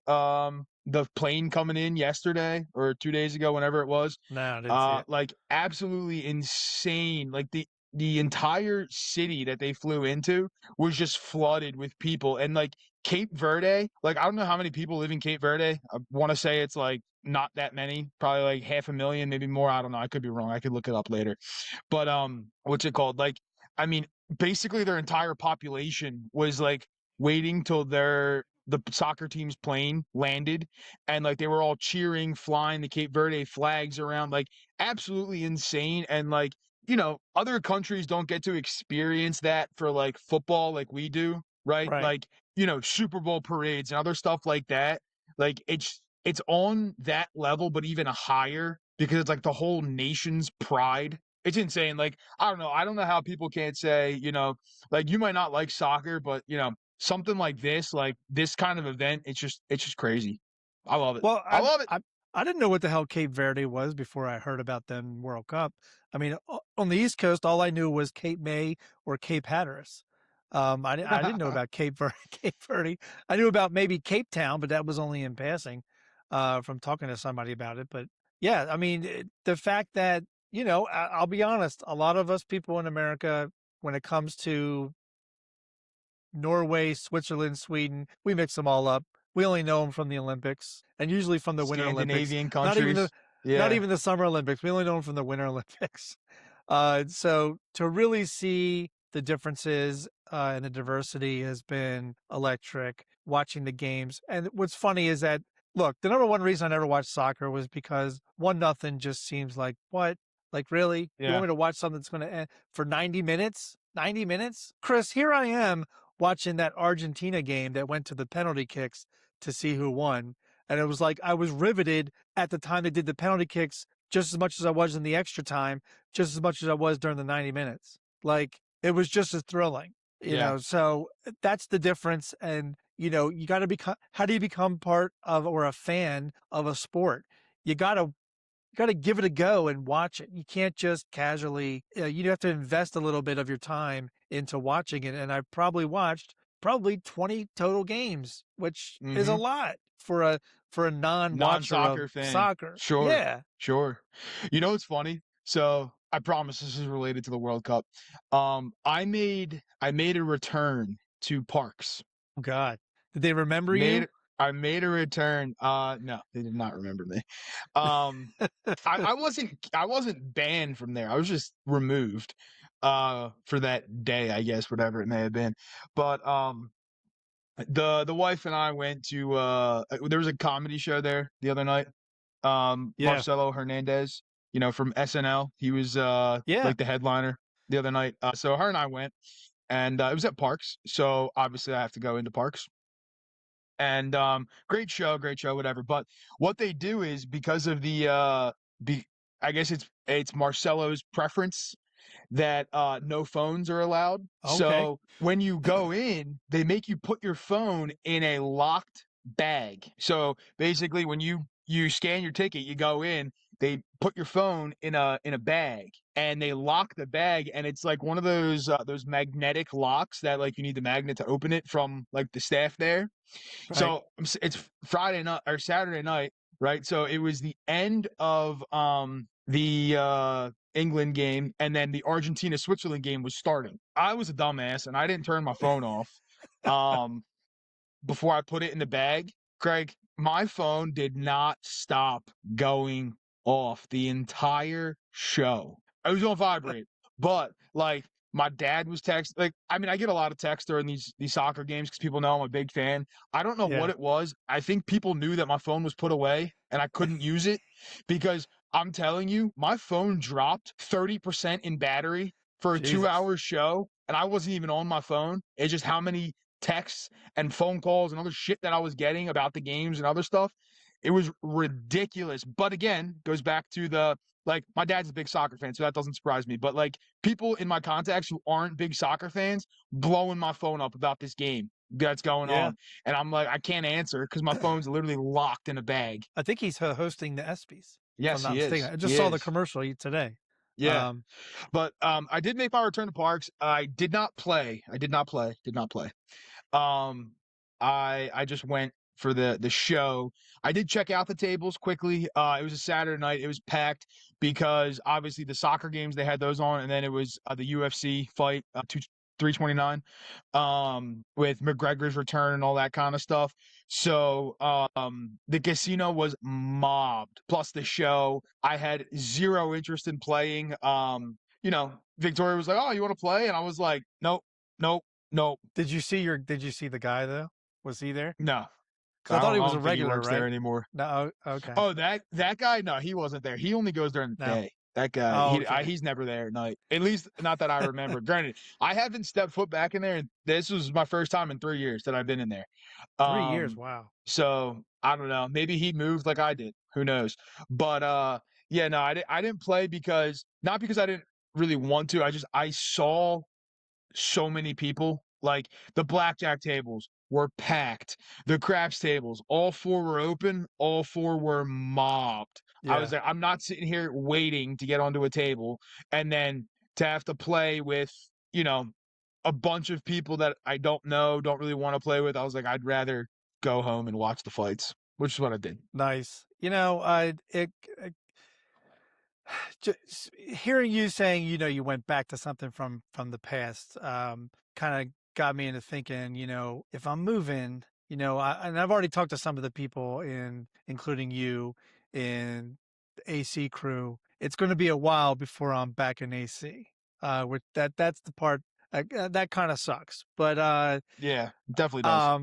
the plane coming in yesterday or 2 days ago, whenever it was. No, I didn't see it. Like absolutely insane. Like the entire city that they flew into was just flooded with people. And like Cape Verde, like I don't know how many people live in Cape Verde. I want to say it's like not that many, probably like 500,000, maybe more. I don't know. I could be wrong. I could look it up later. But what's it called? Like, I mean, basically their entire population was like waiting till the soccer team's plane landed, and like they were all cheering, flying the Cape Verde flags around, like absolutely insane. And like other countries don't get to experience that for like football like we do, right? Right. Like Super Bowl parades and other stuff like that. Like it's on that level, but even higher because it's like the whole nation's pride. It's insane. Like I don't know. I don't know how people can't say, like you might not like soccer, but something like this kind of event, it's just crazy. I love it. Well, I love it. I didn't know what the hell Cape Verde was before I heard about them World Cup. I mean, on the East Coast, all I knew was Cape May or Cape Hatteras. I didn't know about Cape Verde. Cape Verde. I knew about maybe Cape Town, but that was only in passing, from talking to somebody about it. But yeah, I mean, the fact that I'll be honest, a lot of us people in America, when it comes to Norway, Switzerland, Sweden, we mix them all up. We only know them from the Olympics, and usually from the Winter Olympics. Scandinavian Not even the countries. not Yeah. even the Summer Olympics. We only know them from the Winter Olympics. So to really see the differences and the diversity has been electric. Watching the games, and what's funny is that, look, the number one reason I never watched soccer was because 1-0 just seems like, what? Like, really? You want Yeah. me to watch something that's going to end for 90 minutes? 90 minutes? Chris, here I am watching that Argentina game that went to the penalty kicks to see who won. And it was like I was riveted at the time they did the penalty kicks just as much as I was in the extra time, just as much as I was during the 90 minutes. Like, it was just as thrilling, Yeah. So that's the difference. And, you got to become, how do you become part of or a fan of a sport? You got to give it a go and watch it. You can't just casually, you have to invest a little bit of your time into watching it. And I've probably watched 20 total games, which is a Mm-hmm. lot for a non-watcher of Non-soccer fan. soccer. Sure. Yeah. Sure. What's funny? So I promise this is related to the World Cup. I made a return to Parks. Oh, God. Did they remember Made you? I made a return. No, they did not remember me. Um, I wasn't banned from there. I was just removed for that day, I guess, whatever it may have been. But The wife and I went to there was a comedy show there the other night. Yeah. Marcelo Hernandez, from SNL. He was Yeah. like the headliner the other night. So her and I went, and it was at Parks. So obviously I have to go into Parks. And great show, whatever. But what they do is because of be I guess it's Marcelo's preference that no phones are allowed. Okay. So when you go in, they make you put your phone in a locked bag. So basically, when you scan your ticket, you go in, they put your phone in a bag, and they lock the bag, and it's like one of those magnetic locks that like you need the magnet to open it from like the staff there. Right. So it's Friday night or Saturday night, right? So it was the end of the England game, and then the Argentina Switzerland game was starting. I was a dumbass and I didn't turn my phone off um before I put it in the bag. Craig, my phone did not stop going off the entire show. I was on vibrate, but like my dad was text like I mean I get a lot of text during these soccer games because people know I'm a big fan. I don't know what Yeah. it was. I think people knew that my phone was put away and I couldn't use it because I'm telling you, my phone dropped 30% in battery for a Jesus. 2 hour show, and I wasn't even on my phone. It's just how many texts and phone calls and other shit that I was getting about the games and other stuff. It was ridiculous. But again, goes back to like my dad's a big soccer fan, so that doesn't surprise me. But like people in my contacts who aren't big soccer fans blowing my phone up about this game that's going Yeah. on. And I'm like, I can't answer because my phone's literally locked in a bag. I think he's hosting the ESPYs, if I'm Yes, not he mistaken. is. I just He saw the is. commercial today. Yeah. But I did make my return to Parks. I did not play. I did not play. Did not play. Um, I just went for the show. I did check out the tables quickly. It was a Saturday night. It was packed because obviously the soccer games they had those on, and then it was the UFC fight 329 with McGregor's return and all that kind of stuff. So the casino was mobbed. Plus the show, I had zero interest in playing. Victoria was like, "Oh, you want to play?" And I was like, "Nope, nope, nope." Did you see the guy though? Was he there? No, Because I thought he I was a don't think he regular, works there right? anymore. No. Okay. Oh, that guy? No, he wasn't there. He only goes during the No. day. That guy, Oh, okay. he's never there at night. At least not that I remember. Granted, I haven't stepped foot back in there, and this was my first time in 3 years that I've been in there. 3 years. Wow. So I don't know. Maybe he moved like I did. Who knows? But yeah, no, I didn't play because not because I didn't really want to. I saw so many people. Like the blackjack tables were packed. The craps tables, all four were open. All four were mobbed. I Yeah. was like, I'm not sitting here waiting to get onto a table and then to have to play with, you know, a bunch of people that I don't know, don't really want to play with. I was like, I'd rather go home and watch the fights, which is what I did. Nice. Just hearing you saying, you went back to something from the past, kind of got me into thinking, if I'm moving, and I've already talked to some of the people including you in the AC crew. It's going to be a while before I'm back in AC. With that's the part that kind of sucks. But Yeah, definitely does.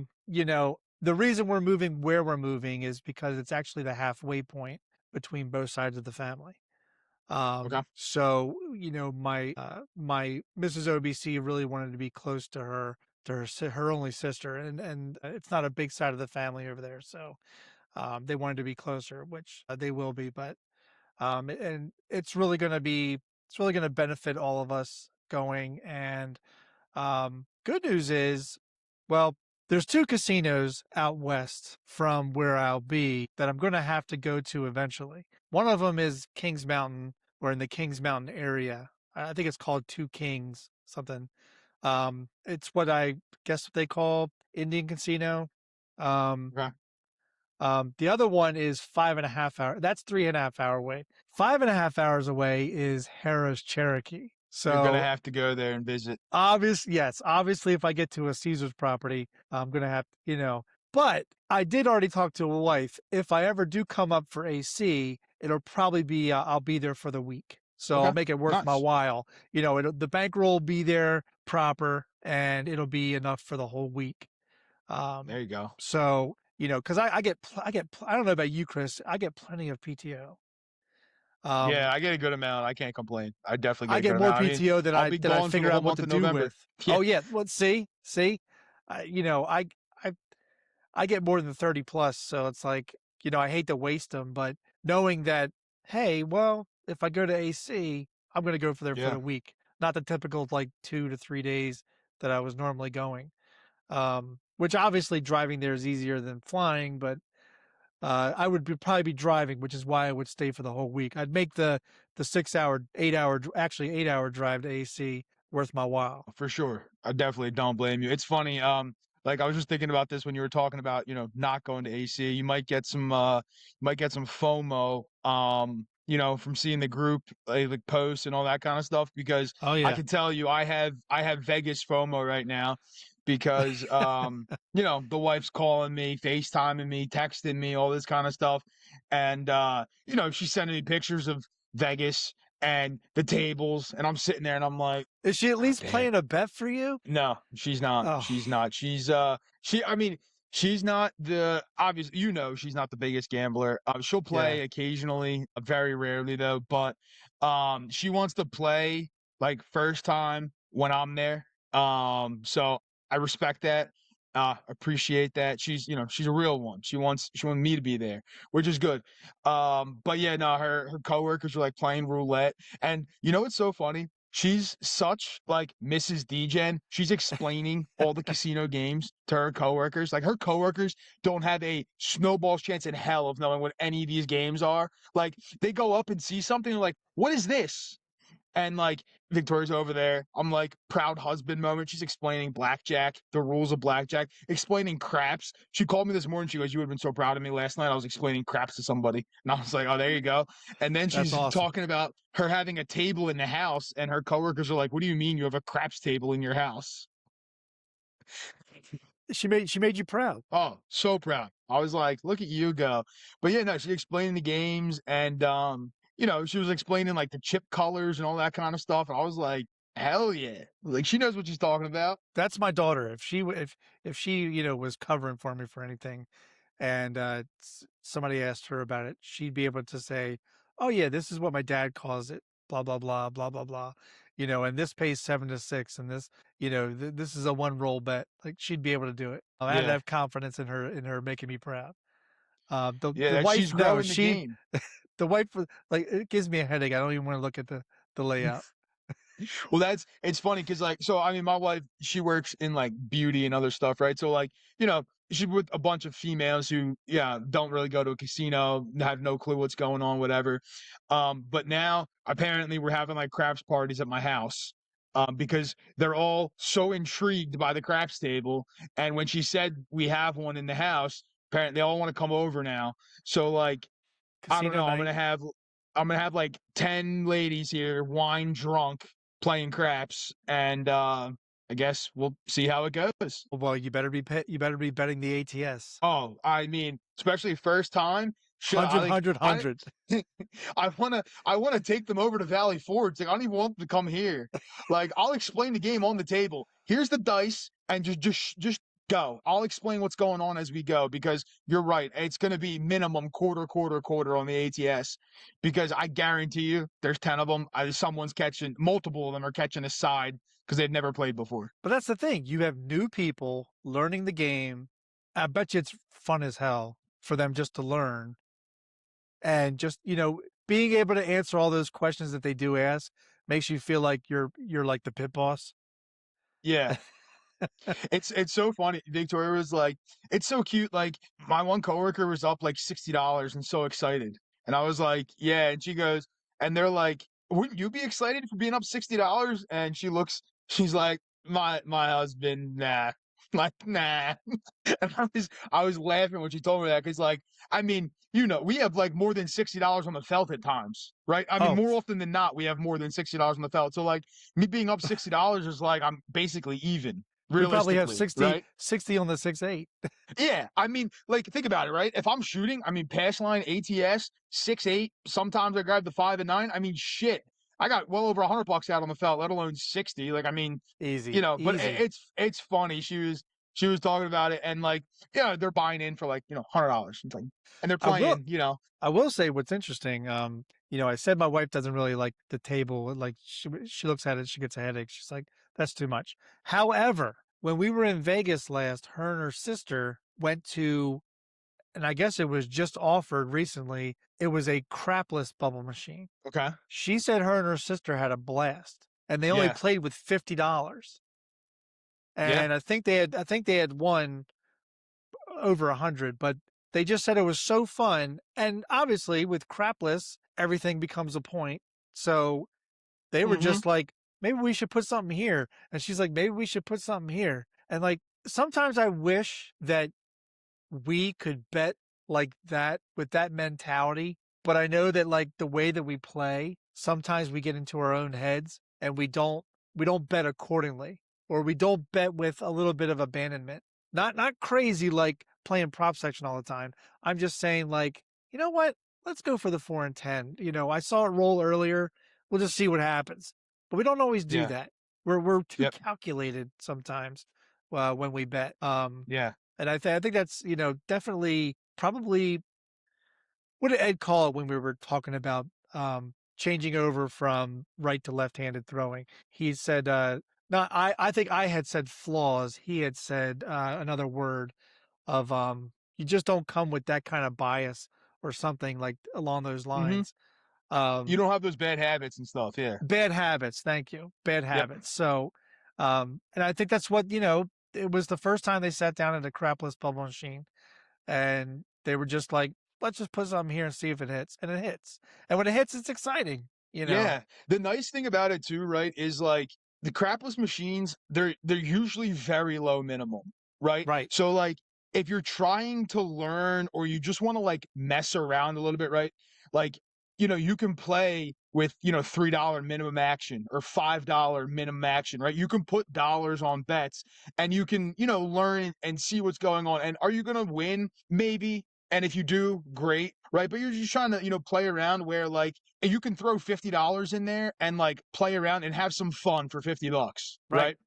the reason we're moving where we're moving is because it's actually the halfway point between both sides of the family. Okay. So my Mrs. OBC really wanted to be close to her only sister, and it's not a big side of the family over there, so they wanted to be closer, which they will be, but and it's really gonna benefit all of us going. And good news is, well, there's two casinos out west from where I'll be that I'm going to have to go to eventually. One of them is Kings Mountain, or in the Kings Mountain area. I think it's called Two Kings something. It's what I guess what they call Indian Casino. Um, Okay. the other one is 5.5 hours. That's 3.5 hour away. 5.5 hours away is Harrah's Cherokee. You're gonna So have to go there and visit. obviously, if I get to a Caesar's property, I'm gonna have, But I did already talk to a wife. If I ever do come up for AC, it'll probably be I'll be there for the week, so I'll Okay. make it worth my Nice. while. The bankroll will be there proper, and it'll be enough for the whole week. There you go. So, because I don't know about you, Chris, I get plenty of PTO. Yeah, I get a good amount. I can't complain. I definitely get I a get good more amount. I mean, PTO than I'll I be than I gone for the figure whole out what month to of do November. with. Yeah, Oh yeah, well, see, I, you know, I I get more than 30 plus, so it's like, I hate to waste them, but knowing that, hey, well, if I go to AC, I'm going to go for there for yeah, the week, not the typical like 2 to 3 days that I was normally going. Which obviously driving there is easier than flying, but probably be driving, which is why I would stay for the whole week. I'd make the 6 hour, 8 hour, actually 8 hour drive to AC worth my while. for sure. I definitely don't blame you. It's funny. Like I was just thinking about this when you were talking about, not going to AC. You might get some FOMO, from seeing the group like posts and all that kind of stuff because Oh I yeah. can tell you I have Vegas FOMO right now because the wife's calling me, FaceTiming me, texting me, all this kind of stuff. And she's sending me pictures of Vegas and the tables, and I'm sitting there and I'm like, Is she at "God least damn." playing a bet for you? No, she's not. Oh, She's not. I mean, she's not she's not the biggest gambler. She'll yeah. play occasionally, very rarely though, but she wants to play like first time when I'm there. So I respect that. Appreciate that. She's a real one. She wants me to be there, which is good. But yeah, no, her coworkers are like playing roulette. And you know what's so funny? She's such like Mrs. Degen. She's explaining all the casino games to her coworkers. Like her coworkers don't have a snowball's chance in hell of knowing what any of these games are. Like they go up and see something, they're like, "What is this?" And like Victoria's over there. I'm like proud husband moment. She's explaining blackjack, the rules of blackjack, explaining craps. She called me this morning. She goes, "You would have been so proud of me last night. I was explaining craps to somebody." And I was like, "Oh, there you go." And then That's she's awesome. talking about her having a table in the house, and her coworkers are like, "What do you mean you have a craps table in your house?" She made you proud. Oh, so proud. I was like, look at you go. But yeah, no, she explained the games and she was explaining like the chip colors and all that kind of stuff. And I was like, hell yeah. Like she knows what she's talking about. That's my daughter. If she was covering for me for anything, and somebody asked her about it, she'd be able to say, "Oh yeah, this is what my dad calls it." Blah blah blah blah blah blah. And this pays 7 to 6, and this is a one roll bet. Like she'd be able to do it. I had to Yeah. have confidence in her making me proud. The Yeah, the that wife, she's no, growing the game. the wife, like it gives me a headache. I don't even want to look at the layout. Well, it's funny because like so I mean my wife she works in like beauty and other stuff, right? So like, she's with a bunch of females who don't really go to a casino, have no clue what's going on, whatever. But now apparently we're having like craps parties at my house. Because they're all so intrigued by the craps table. And when she said we have one in the house, apparently they all want to come over now. So like I don't Casino know. I'm night. gonna have like 10 ladies here, wine drunk, playing craps, and I guess we'll see how it goes. Well, you better be betting the ATS. Oh, I mean, especially first time. Shit, 100, 100, I 100. I wanna take them over to Valley Forge. Like I don't even want them to come here. Like I'll explain the game on the table. Here's the dice, and just go. I'll explain what's going on as we go because you're right. It's gonna be minimum quarter on the ATS because I guarantee you there's 10 of them. Someone's catching multiple of them are catching a side because they've never played before. But that's the thing. You have new people learning the game. I bet you it's fun as hell for them just to learn and just, being able to answer all those questions that they do ask makes you feel like you're like the pit boss. Yeah. It's so funny. Victoria was like, "It's so cute." Like my one coworker was up like $60 and so excited, and I was like, "Yeah." And she goes, and they're like, "Wouldn't you be excited for being up $60?" And she's like, "My husband, nah." Like, nah. And I was laughing when she told me that because, like, I mean, we have like more than $60 on the felt at times, right? I mean, Oh, more often than not, we have more than $60 on the felt. So, like, me being up $60 is like I'm basically even, we probably have realistically, 60, right? 60 on the 6-8. Yeah, I mean, like, think about it, right? If I'm shooting, I mean, pass line, ATS, 6-8. Sometimes I grab the 5 and 9. I mean, shit, I got well over $100 out on the felt, let alone 60. Like, I mean, Easy, but easy. it's funny. she was talking about it, and like, yeah, they're buying in for like, $100. It's like, and they're I will playing, I will say what's interesting. I said my wife doesn't really like the table. Like she looks at it, she gets a headache. She's like, that's too much. However, when we were in Vegas last, her and her sister went to, and I guess it was just offered recently. It was a crapless bubble machine. Okay. She said her and her sister had a blast, and they only Yeah. played with $50. Yeah. And I think they had won over 100, but they just said it was so fun. And obviously, with crapless, everything becomes a point. So they were Mm-hmm. just like, maybe we should put something here. And she's like, maybe we should put something here. And like, sometimes I wish that we could bet like that with that mentality. But I know that like the way that we play, sometimes we get into our own heads and we don't bet accordingly, or we don't bet with a little bit of abandonment. Not crazy like playing prop section all the time. I'm just saying like, you know what? Let's go for the 4 and 10. I saw it roll earlier. We'll just see what happens. But we don't always do Yeah. that. We're too Yep. calculated sometimes when we bet. Yeah. And I think that's, definitely probably what did Ed call it when we were talking about changing over from right to left-handed throwing? He said, no, I think I had said flaws. He had said another word of you just don't come with that kind of bias or something like along those Mm-hmm. lines. You don't have those bad habits and stuff. Yeah. Bad habits. Thank you. Bad Yep. habits. So, and I think that's what, it was the first time they sat down at a crapless bubble machine and they were just like, let's just put something here and see if it hits. And it hits. And when it hits, it's exciting, Yeah. The nice thing about it too, right, is like the crapless machines, they're usually very low minimum, right? Right. So like if you're trying to learn or you just want to like mess around a little bit, right? Like, you can play with, $3 minimum action or $5 minimum action, right? You can put dollars on bets and you can, learn and see what's going on. And are you going to win? Maybe. And if you do, great, right? But you're just trying to, play around where like you can throw $50 in there and like play around and have some fun for $50, Right. right?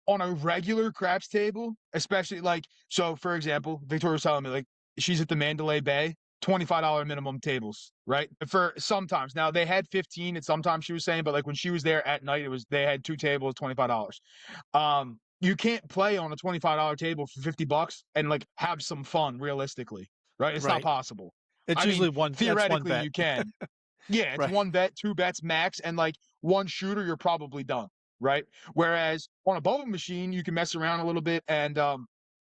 On a regular craps table, especially like, so for example, Victoria's telling me like she's at the Mandalay Bay, $25 minimum tables, right? For sometimes. Now they had 15 at sometimes she was saying, but like when she was there at night, they had 2 tables, $25. You can't play on a $25 table for $50 and like have some fun realistically, right? It's not Right. possible. It's I mean, usually that's one theoretically bet. you can. Yeah, it's Right. 1 bet, 2 bets max, and like 1 shooter, you're probably done, right? Whereas on a bubble machine, you can mess around a little bit, and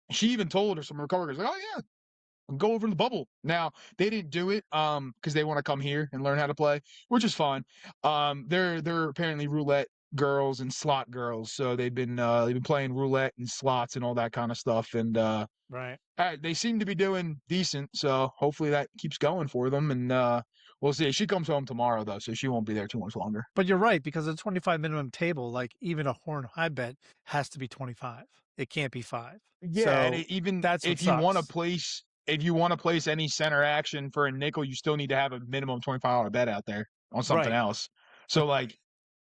she even told her some of her coworkers, like, "Oh yeah, go over to the bubble." Now they didn't do it because they want to come here and learn how to play, which is fine. They're apparently roulette girls and slot girls, so they've been playing roulette and slots and all that kind of stuff, and Right. they seem to be doing decent, so hopefully that keeps going for them, and we'll see. She comes home tomorrow, though, so she won't be there too much longer. But you're right, because a 25 minimum table, like even a horn high bet has to be 25. It can't be 5. Yeah, and So even that's what if you want to sucks. place any center action for a nickel, you still need to have a minimum $25 bet out there on something Right. else. So like,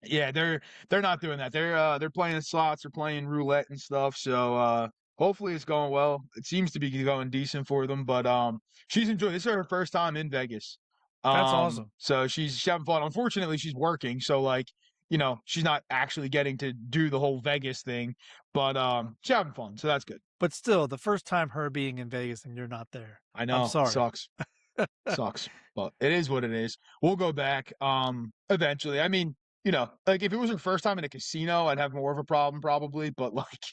yeah, they're not doing that. They're playing slots, they're playing roulette and stuff. So hopefully it's going well. It seems to be going decent for them, but she's enjoying. This is her first time in Vegas. That's awesome. So she's having fun. Unfortunately, she's working, so like, she's not actually getting to do the whole Vegas thing, but she's having fun, so that's good. But still, the first time her being in Vegas and you're not there. I I'm know, sorry. sucks. Sucks, but it is what it is. We'll go back eventually. I mean, like if it was her first time in a casino, I'd have more of a problem probably, but like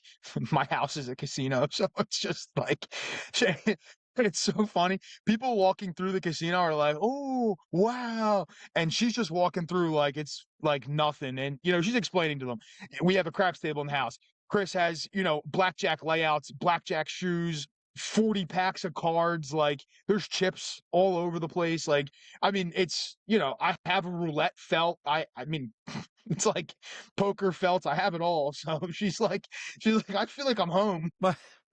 my house is a casino, so it's just like it's so funny. People walking through the casino are like, "Oh, wow." And she's just walking through like it's like nothing. And she's explaining to them, "We have a craps table in the house. Chris has, blackjack layouts, blackjack shoes, 40 packs of cards, like there's chips all over the place. Like, I mean, it's, I have a roulette felt. I mean, it's like poker felts. I have it all." So she's like, I feel like I'm home.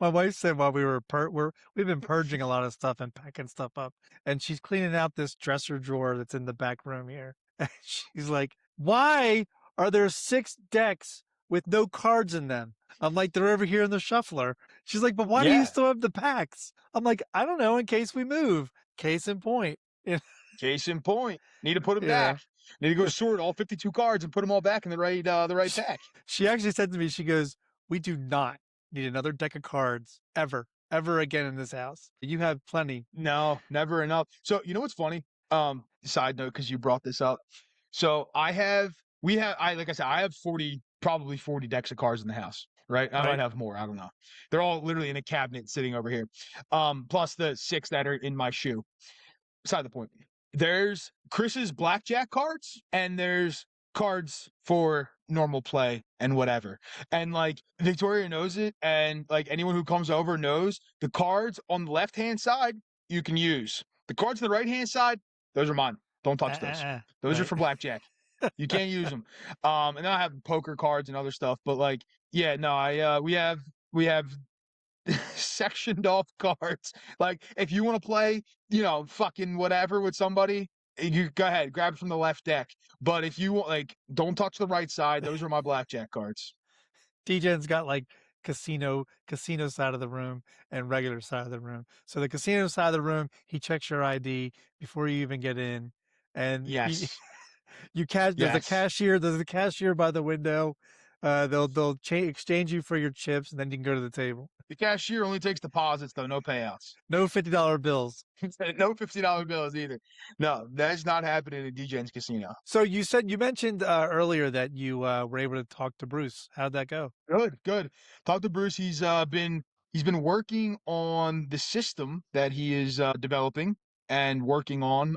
My wife said while we've been purging a lot of stuff and packing stuff up, and she's cleaning out this dresser drawer that's in the back room here. And she's like, "Why are there 6 decks with no cards in them. I'm like, they're over here in the shuffler. She's like, but why do you Yeah. still have the packs? I'm like, I don't know, in case we move. Case in point. Case in point. Need to put them Yeah. back. Need to go sort all 52 cards and put them all back in the right pack. She actually said to me, she goes, we do not need another deck of cards ever again in this house. You have plenty. No, never enough. So you know what's funny? Side note, because you brought this up. So like I said, I have probably 40 decks of cards in the house, right? I Right. might have more. I don't know. They're all literally in a cabinet sitting over here. Plus the 6 that are in my shoe. Beside the point. There's Chris's blackjack cards, and there's cards for normal play and whatever. And like Victoria knows it, and like anyone who comes over knows the cards on the left-hand side you can use. The cards on the right-hand side, those are mine. Don't touch those. Those are Right. for blackjack. You can't use them. And then I have poker cards and other stuff. But like, yeah, no, we have sectioned off cards. Like, if you want to play, fucking whatever with somebody, you go ahead, grab it from the left deck. But if you want, like, don't touch the right side. Those are my blackjack cards. Degen's got like casino side of the room and regular side of the room. So the casino side of the room, he checks your ID before you even get in, and Yes. there's a Yes. cashier by the window. They'll exchange you for your chips, and then you can go to the table. The cashier only takes deposits, though, no payouts. No $50 bills. No $50 bills either. No, that's not happening at Degen's Casino. So you mentioned earlier that you were able to talk to Bruce. How'd that go? Good. Talk to Bruce. He's been working on the system that he is developing and working on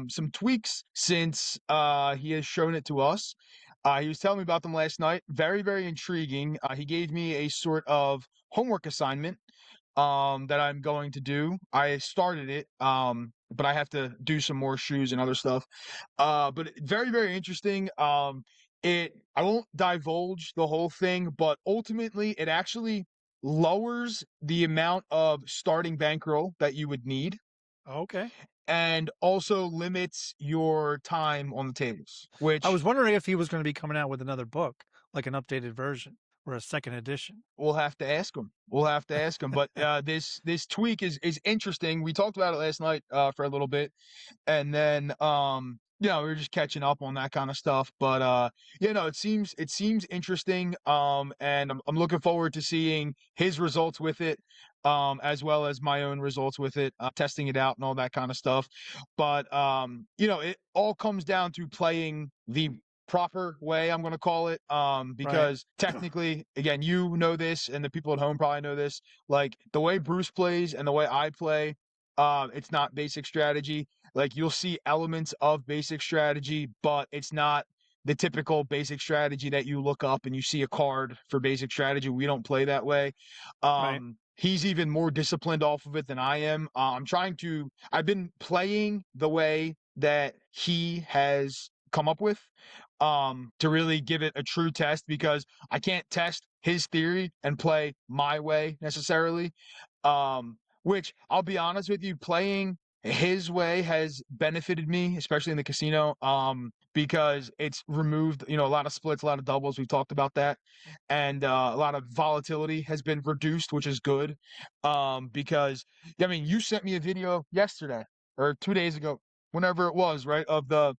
some tweaks since he has shown it to us. He was telling me about them last night. Very, very intriguing. He gave me a sort of homework assignment that I'm going to do. I started it, but I have to do some more shoes and other stuff. But very, very interesting. I won't divulge the whole thing, but ultimately it actually lowers the amount of starting bankroll that you would need, Okay. and also limits your time on the tables, which I was wondering if he was going to be coming out with another book, like an updated version or a second edition. we'll have to ask him. But this tweak is interesting. We talked about it last night for a little bit, and then we were just catching up on that kind of stuff. But it seems interesting. And I'm looking forward to seeing his results with it, as well as my own results with it, testing it out and all that kind of stuff. But it all comes down to playing the proper way, I'm going to call it, because technically, again, you know this, and the people at home probably know this, like the way Bruce plays and the way I play, it's not basic strategy. Like, you'll see elements of basic strategy, but it's not the typical basic strategy that you look up and you see a card for basic strategy. We don't play that way. Right. He's even more disciplined off of it than I am. I've been playing the way that he has come up with, to really give it a true test, because I can't test his theory and play my way necessarily. Which, I'll be honest with you, playing his way has benefited me, especially in the casino, because it's removed, a lot of splits, a lot of doubles. We've talked about that. And a lot of volatility has been reduced, which is good. Because, you sent me a video yesterday or 2 days ago, whenever it was, right, of the,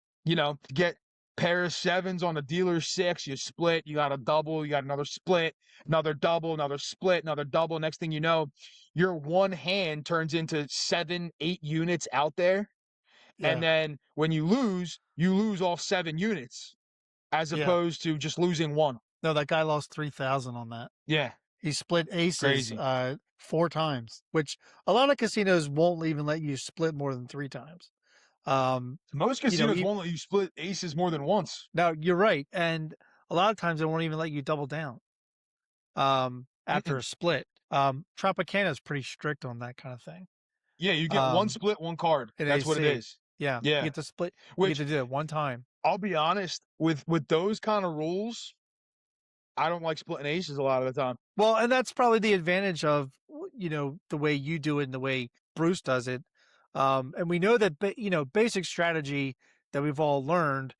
get pair of sevens on a dealer 6, you split, you got a double, you got another split, another double, another split, another double. Next thing you know, your one hand turns into 7, 8 units out there. Yeah. And then when you lose all 7 units, as opposed to just losing one. No, that guy lost 3,000 on that. Yeah. He split aces Crazy. 4 times, which a lot of casinos won't even let you split more than 3 times. Most casinos won't let you split aces more than once. Now, you're right. And a lot of times they won't even let you double down after a split. Tropicana is pretty strict on that kind of thing. Yeah, you get one split, one card. That's what it is. Yeah. You get to split. You get to do it one time. I'll be honest, with those kind of rules, I don't like splitting aces a lot of the time. Well, and that's probably the advantage of, the way you do it and the way Bruce does it. And we know that, basic strategy that we've all learned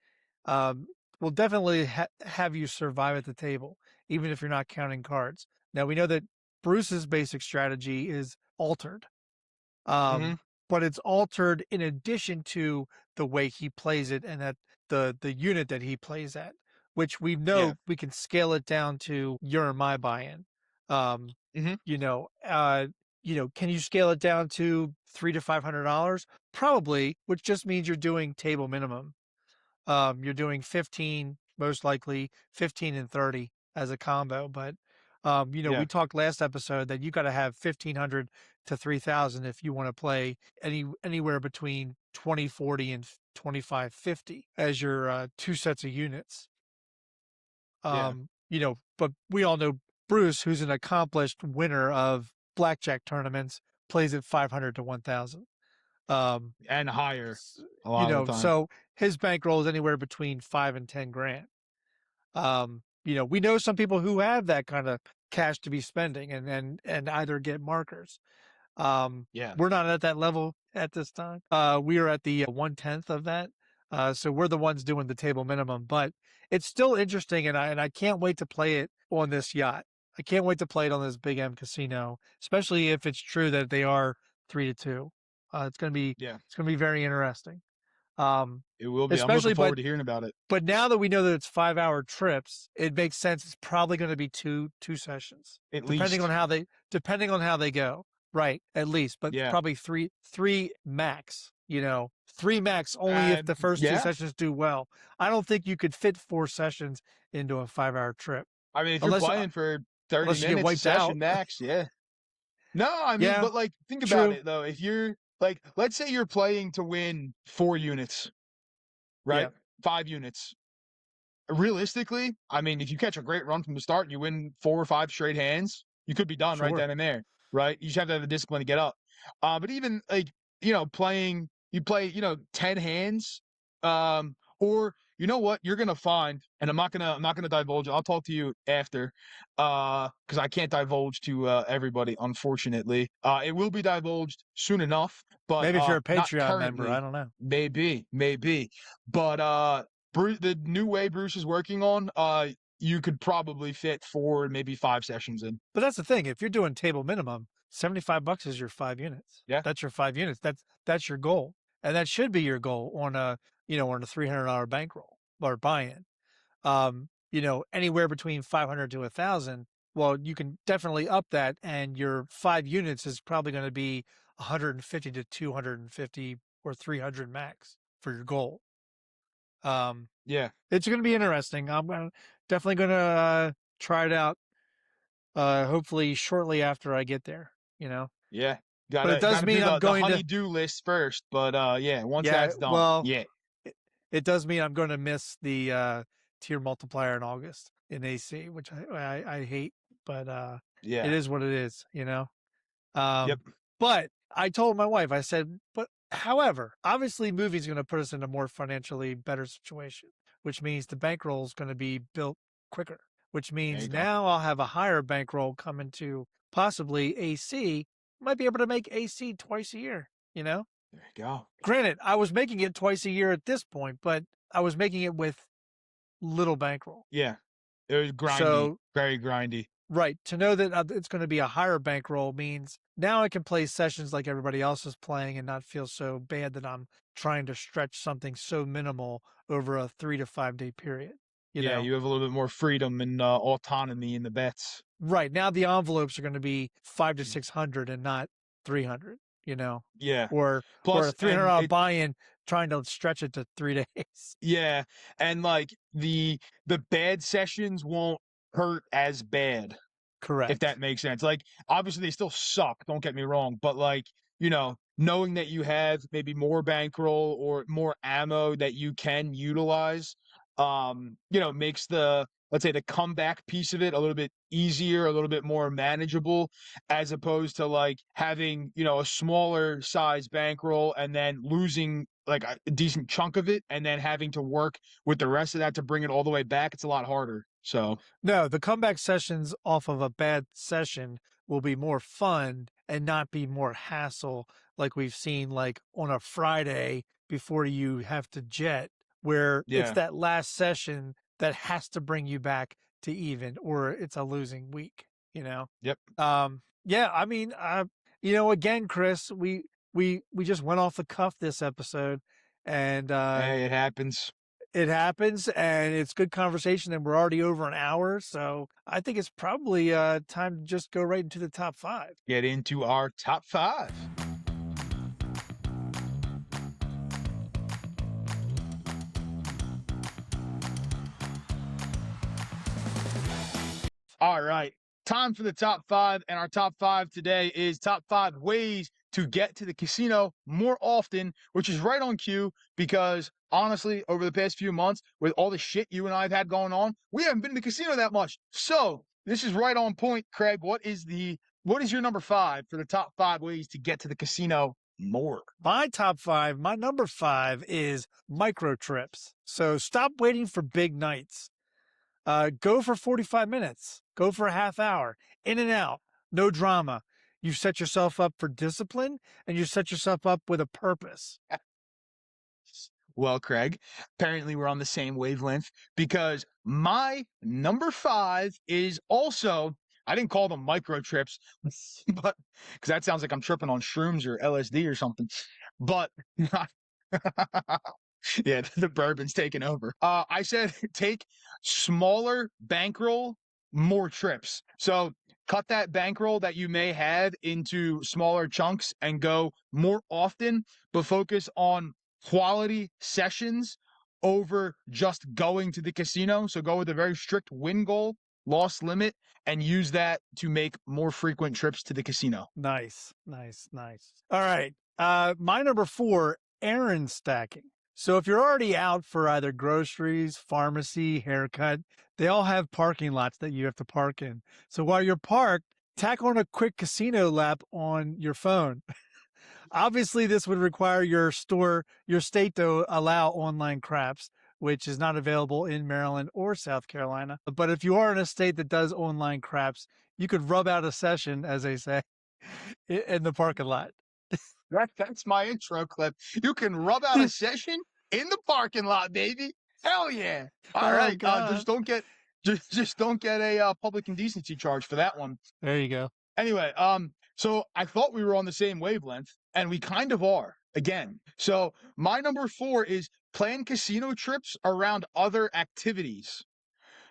will definitely have you survive at the table. even if you're not counting cards. Now we know that Bruce's basic strategy is altered. Mm-hmm. But it's altered in addition to the way he plays it and that the unit that he plays at, which we Yeah. know we can scale it down to your and my buy-in. Um, Mm-hmm. can you scale it down to $300 to $500? Probably, which just means you're doing table minimum. You're doing 15, most likely 15 and 30 as a combo. But, Yeah. we talked last episode that you got to have 1,500 to 3,000 if you want to play anywhere between 2040 and 2550 as your two sets of units. Yeah. But we all know Bruce, who's an accomplished winner of blackjack tournaments, plays at 500 to 1,000. And higher a lot of the time. So his bankroll is anywhere between 5 and 10 grand. We know some people who have that kind of cash to be spending and either get markers. Yeah. We're not at that level at this time. We are at the 1/10 of that. So we're the ones doing the table minimum, but it's still interesting, and I can't wait to play it on this yacht. I can't wait to play it on this Big M casino, especially if it's true that they are 3-2. It's gonna be very interesting. It will be. I'm looking Especially, forward to hearing about it. but now that we know that it's 5-hour trips, it makes sense. It's probably going to be two sessions, At depending least. on how they go. Right, at least, but Yeah. probably three max. Three max only if the first two Yeah. sessions do well. I don't think you could fit 4 sessions into a 5-hour trip I mean, if you're unless playing for 30 unless you get minutes a wiped session out. max, yeah. No, I mean, Yeah, but like, think about true. it though. If you're like, let's say you're playing to win 4 units, right? Yeah. 5 units. Realistically, I mean, if you catch a great run from the start and you win 4 or 5 straight hands, you could be done right Sure. then and there, right? You just have to have the discipline to get up. But even like, you play, 10 hands, or you know what, you're gonna find, and I'm not gonna divulge. I'll talk to you after, because I can't divulge to everybody, unfortunately. It will be divulged soon enough, but Maybe if you're a not Patreon member, I currently. don't know. Maybe, but the new way Bruce is working on, you could probably fit 4, maybe 5 sessions in. But that's the thing. If you're doing table minimum, $75 is your 5 units. Yeah. That's your 5 units. That's your goal. And that should be your goal on a $300 bankroll or buy-in. Anywhere between 500 to 1,000. Well, you can definitely up that, and your 5 units is probably going to be 150 to 250 or 300 max for your goal. Yeah. It's going to be interesting. Definitely going to try it out. Hopefully shortly after I get there. Yeah. But it does Gotta mean do I'm the going to. honey-do list first, but yeah, once Yeah, that's done, well, yeah. it does mean I'm going to miss the tier multiplier in August in AC, which I hate, but Yeah. it is what it is. Yep. But I told my wife, I said, but however, obviously moving's going to put us in a more financially better situation, which means the bankroll is going to be built quicker, which you means go. now I'll have a higher bankroll coming to possibly AC. Might be able to make AC twice a year, There you go. Granted, I was making it twice a year at this point, but I was making it with little bankroll. Yeah. It was grindy, So, very grindy. right, to know that it's going to be a higher bankroll means now I can play sessions like everybody else is playing and not feel so bad that I'm trying to stretch something so minimal over a 3 to 5 day period. You Yeah, know? you have a little bit more freedom and autonomy in the bets. Right, now the envelopes are going to be 5 to 600 and not 300, Yeah. or Plus, a $300 buy-in trying to stretch it to 3 days. yeah, and like the bad sessions won't hurt as bad. Correct. If that makes sense. Like, obviously they still suck, don't get me wrong, but like, knowing that you have maybe more bankroll or more ammo that you can utilize, makes let's say the comeback piece of it a little bit easier, a little bit more manageable, as opposed to like having, a smaller size bankroll and then losing like a decent chunk of it and then having to work with the rest of that to bring it all the way back. It's a lot harder. So No, the comeback sessions off of a bad session will be more fun and not be more hassle like we've seen like on a Friday before you have to jet, where it's yeah. that last session that has to bring you back to even, or it's a losing week, you know? Yep. Yeah, I mean, again, Chris, we just went off the cuff this episode, and Hey, it happens. it happens, and it's good conversation, and we're already over an hour, so I think it's probably time to just go right into the top 5. Get into our top 5. All right, time for the top 5, and our top 5 today is top 5 ways to get to the casino more often, which is right on cue because honestly, over the past few months, with all the shit you and I have had going on, we haven't been to the casino that much. So this is right on point, Craig. What is your number 5 for the top 5 ways to get to the casino more? My top 5, my number 5 is micro trips. So stop waiting for big nights. Go for 45 minutes. Go for a half hour. In and out. No drama. You set yourself up for discipline, and you set yourself up with a purpose. Well, Craig, apparently we're on the same wavelength because my number 5 is also, I didn't call them micro trips, but because that sounds like I'm tripping on shrooms or LSD or something. But yeah, the bourbon's taking over. I said take smaller bankroll, more trips. So cut that bankroll that you may have into smaller chunks and go more often, but focus on quality sessions over just going to the casino. So go with a very strict win goal, loss limit, and use that to make more frequent trips to the casino. Nice. All right. My number 4, errand stacking. So if you're already out for either groceries, pharmacy, haircut, they all have parking lots that you have to park in. So while you're parked, tack on a quick casino lap on your phone. Obviously, this would require your state to allow online craps, which is not available in Maryland or South Carolina. But if you are in a state that does online craps, you could rub out a session, as they say, in the parking lot. That's my intro clip. You can rub out a session in the parking lot, baby. Hell yeah! All right, just don't get a public indecency charge for that one. There you go. Anyway, so I thought we were on the same wavelength, and we kind of are again. So my number 4 is plan casino trips around other activities.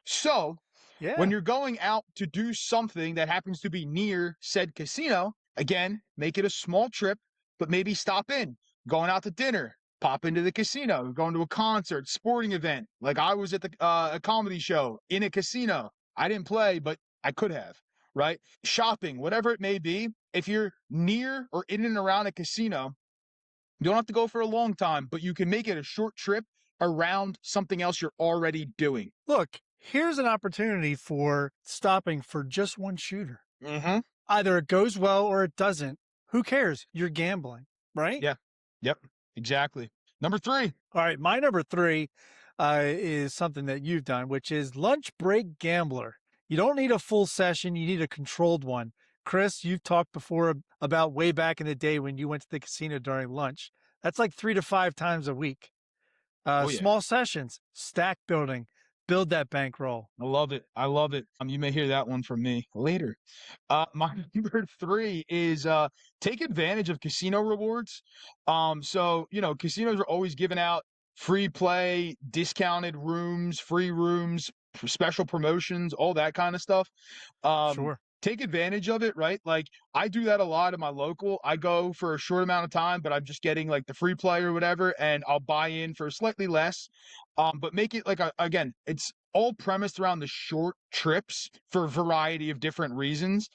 So Yeah. when you're going out to do something that happens to be near said casino, again, make it a small trip, but maybe stop in. Going out to dinner, pop into the casino, going to a concert, sporting event. Like I was at a comedy show in a casino. I didn't play, but I could have, right? Shopping, whatever it may be. If you're near or in and around a casino, you don't have to go for a long time, but you can make it a short trip around something else you're already doing. Look, here's an opportunity for stopping for just one shooter. Mm-hmm. Either it goes well or it doesn't. Who cares? You're gambling, right? Yeah. Yep. Exactly. Number 3. All right. My number 3 is something that you've done, which is lunch break gambler. You don't need a full session. You need a controlled one. Chris, you've talked before about way back in the day when you went to the casino during lunch. That's like 3 to 5 times a week. Yeah. Small sessions, stack building, build that bankroll. I love it. I love it. You may hear that one from me later. My number 3 is take advantage of casino rewards. So casinos are always giving out free play, discounted rooms, free rooms, special promotions, all that kind of stuff. Sure. Take advantage of it, right? Like I do that a lot in my local. I go for a short amount of time, but I'm just getting like the free play or whatever, and I'll buy in for slightly less. But make it like again, it's all premised around the short trips for a variety of different reasons.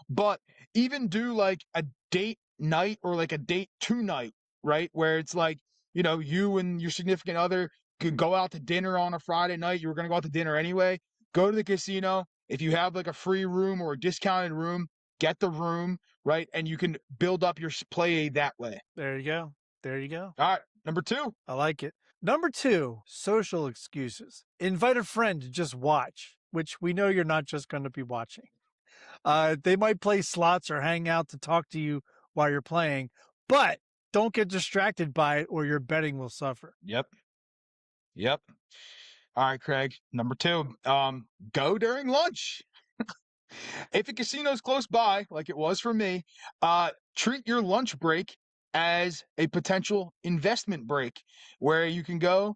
But even do like a date night or like a date 2 night, right? Where it's like, you and your significant other could go out to dinner on a Friday night. You were going to go out to dinner anyway. Go to the casino. If you have like a free room or a discounted room, get the room, right? And you can build up your play that way. There you go. All right. Number 2. I like it. Number 2, social excuses. Invite a friend to just watch, which we know you're not just going to be watching. They might play slots or hang out to talk to you while you're playing, but don't get distracted by it or your betting will suffer. Yep. All right, Craig. Number 2, go during lunch. If a casino's close by, like it was for me, treat your lunch break as a potential investment break where you can go.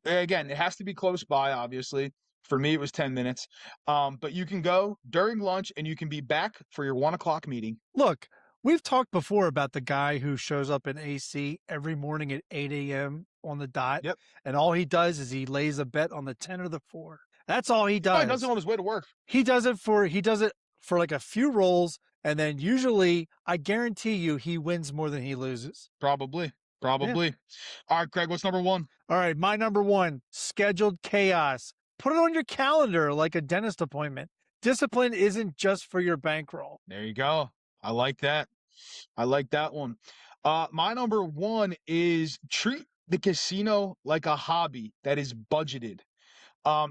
Again, it has to be close by, obviously. For me, it was 10 minutes. But you can go during lunch and you can be back for your 1 o'clock meeting. Look, we've talked before about the guy who shows up in AC every morning at 8 a.m. on the dot. Yep. And all he does is he lays a bet on the 10 or the 4. That's all he Oh, he does. does it on his way to work. He does it for like a few rolls, and then usually I guarantee you he wins more than he loses. Probably. All right, Craig, what's number 1? All right, my number 1, scheduled chaos. Put it on your calendar like a dentist appointment. Discipline isn't just for your bankroll. There you go. I like that. I like that one. My number 1 is treat the casino like a hobby that is budgeted.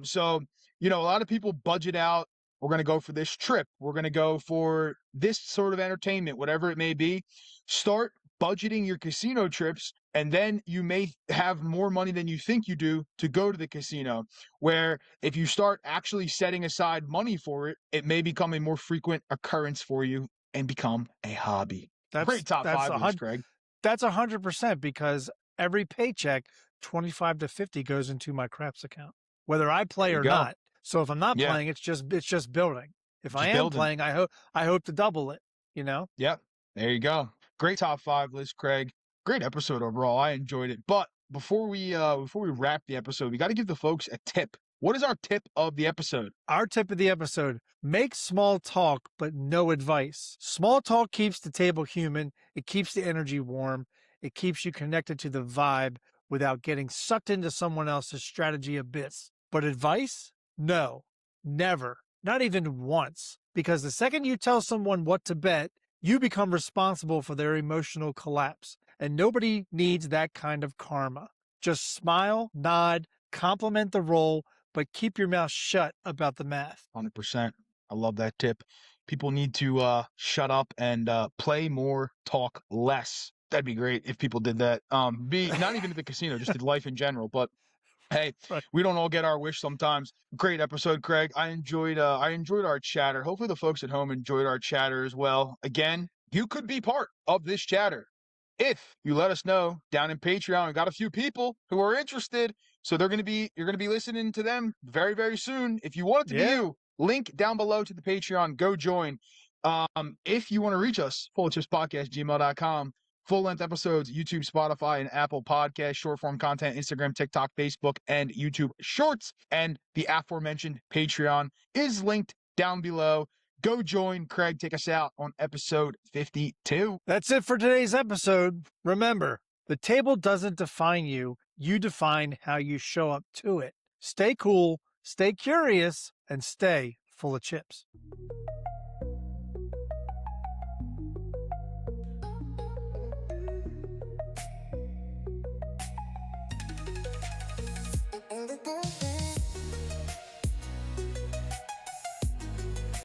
So, a lot of people budget out, we're going to go for this trip. We're going to go for this sort of entertainment, whatever it may be. Start budgeting your casino trips, and then you may have more money than you think you do to go to the casino. Where if you start actually setting aside money for it, it may become a more frequent occurrence for you and become a hobby. Great top 5 list, Craig. That's 100% because every paycheck, 25 to 50 goes into my craps account, whether I play or not. So if I'm not playing, it's just building. If I am playing, I hope to double it, Yep. There you go. Great top 5 list, Craig. Great episode overall. I enjoyed it. But before we wrap the episode, we got to give the folks a tip. What is our tip of the episode? Our tip of the episode: make small talk, but no advice. Small talk keeps the table human. It keeps the energy warm. It keeps you connected to the vibe without getting sucked into someone else's strategy abyss. But advice? No, never. Not even once. Because the second you tell someone what to bet, you become responsible for their emotional collapse. And nobody needs that kind of karma. Just smile, nod, compliment the roll, but keep your mouth shut about the math. 100%. I love that tip. People need to shut up and play more, talk less. That'd be great if people did that. Not even at the casino, just in life in general. But hey, we don't all get our wish sometimes. Great episode, Craig. I enjoyed our chatter. Hopefully the folks at home enjoyed our chatter as well. Again, you could be part of this chatter if you let us know down in Patreon. We got a few people who are interested, so you're gonna be listening to them very, very soon. If you want it to be you, link down below to the Patreon. Go join. If you want to reach us, FullofChipsPodcast@gmail.com. Full-length episodes, YouTube, Spotify, and Apple Podcasts, short-form content, Instagram, TikTok, Facebook, and YouTube Shorts. And the aforementioned Patreon is linked down below. Go join. Craig, take us out on episode 52. That's it for today's episode. Remember, the table doesn't define you. You define how you show up to it. Stay cool, stay curious, and stay full of chips. In the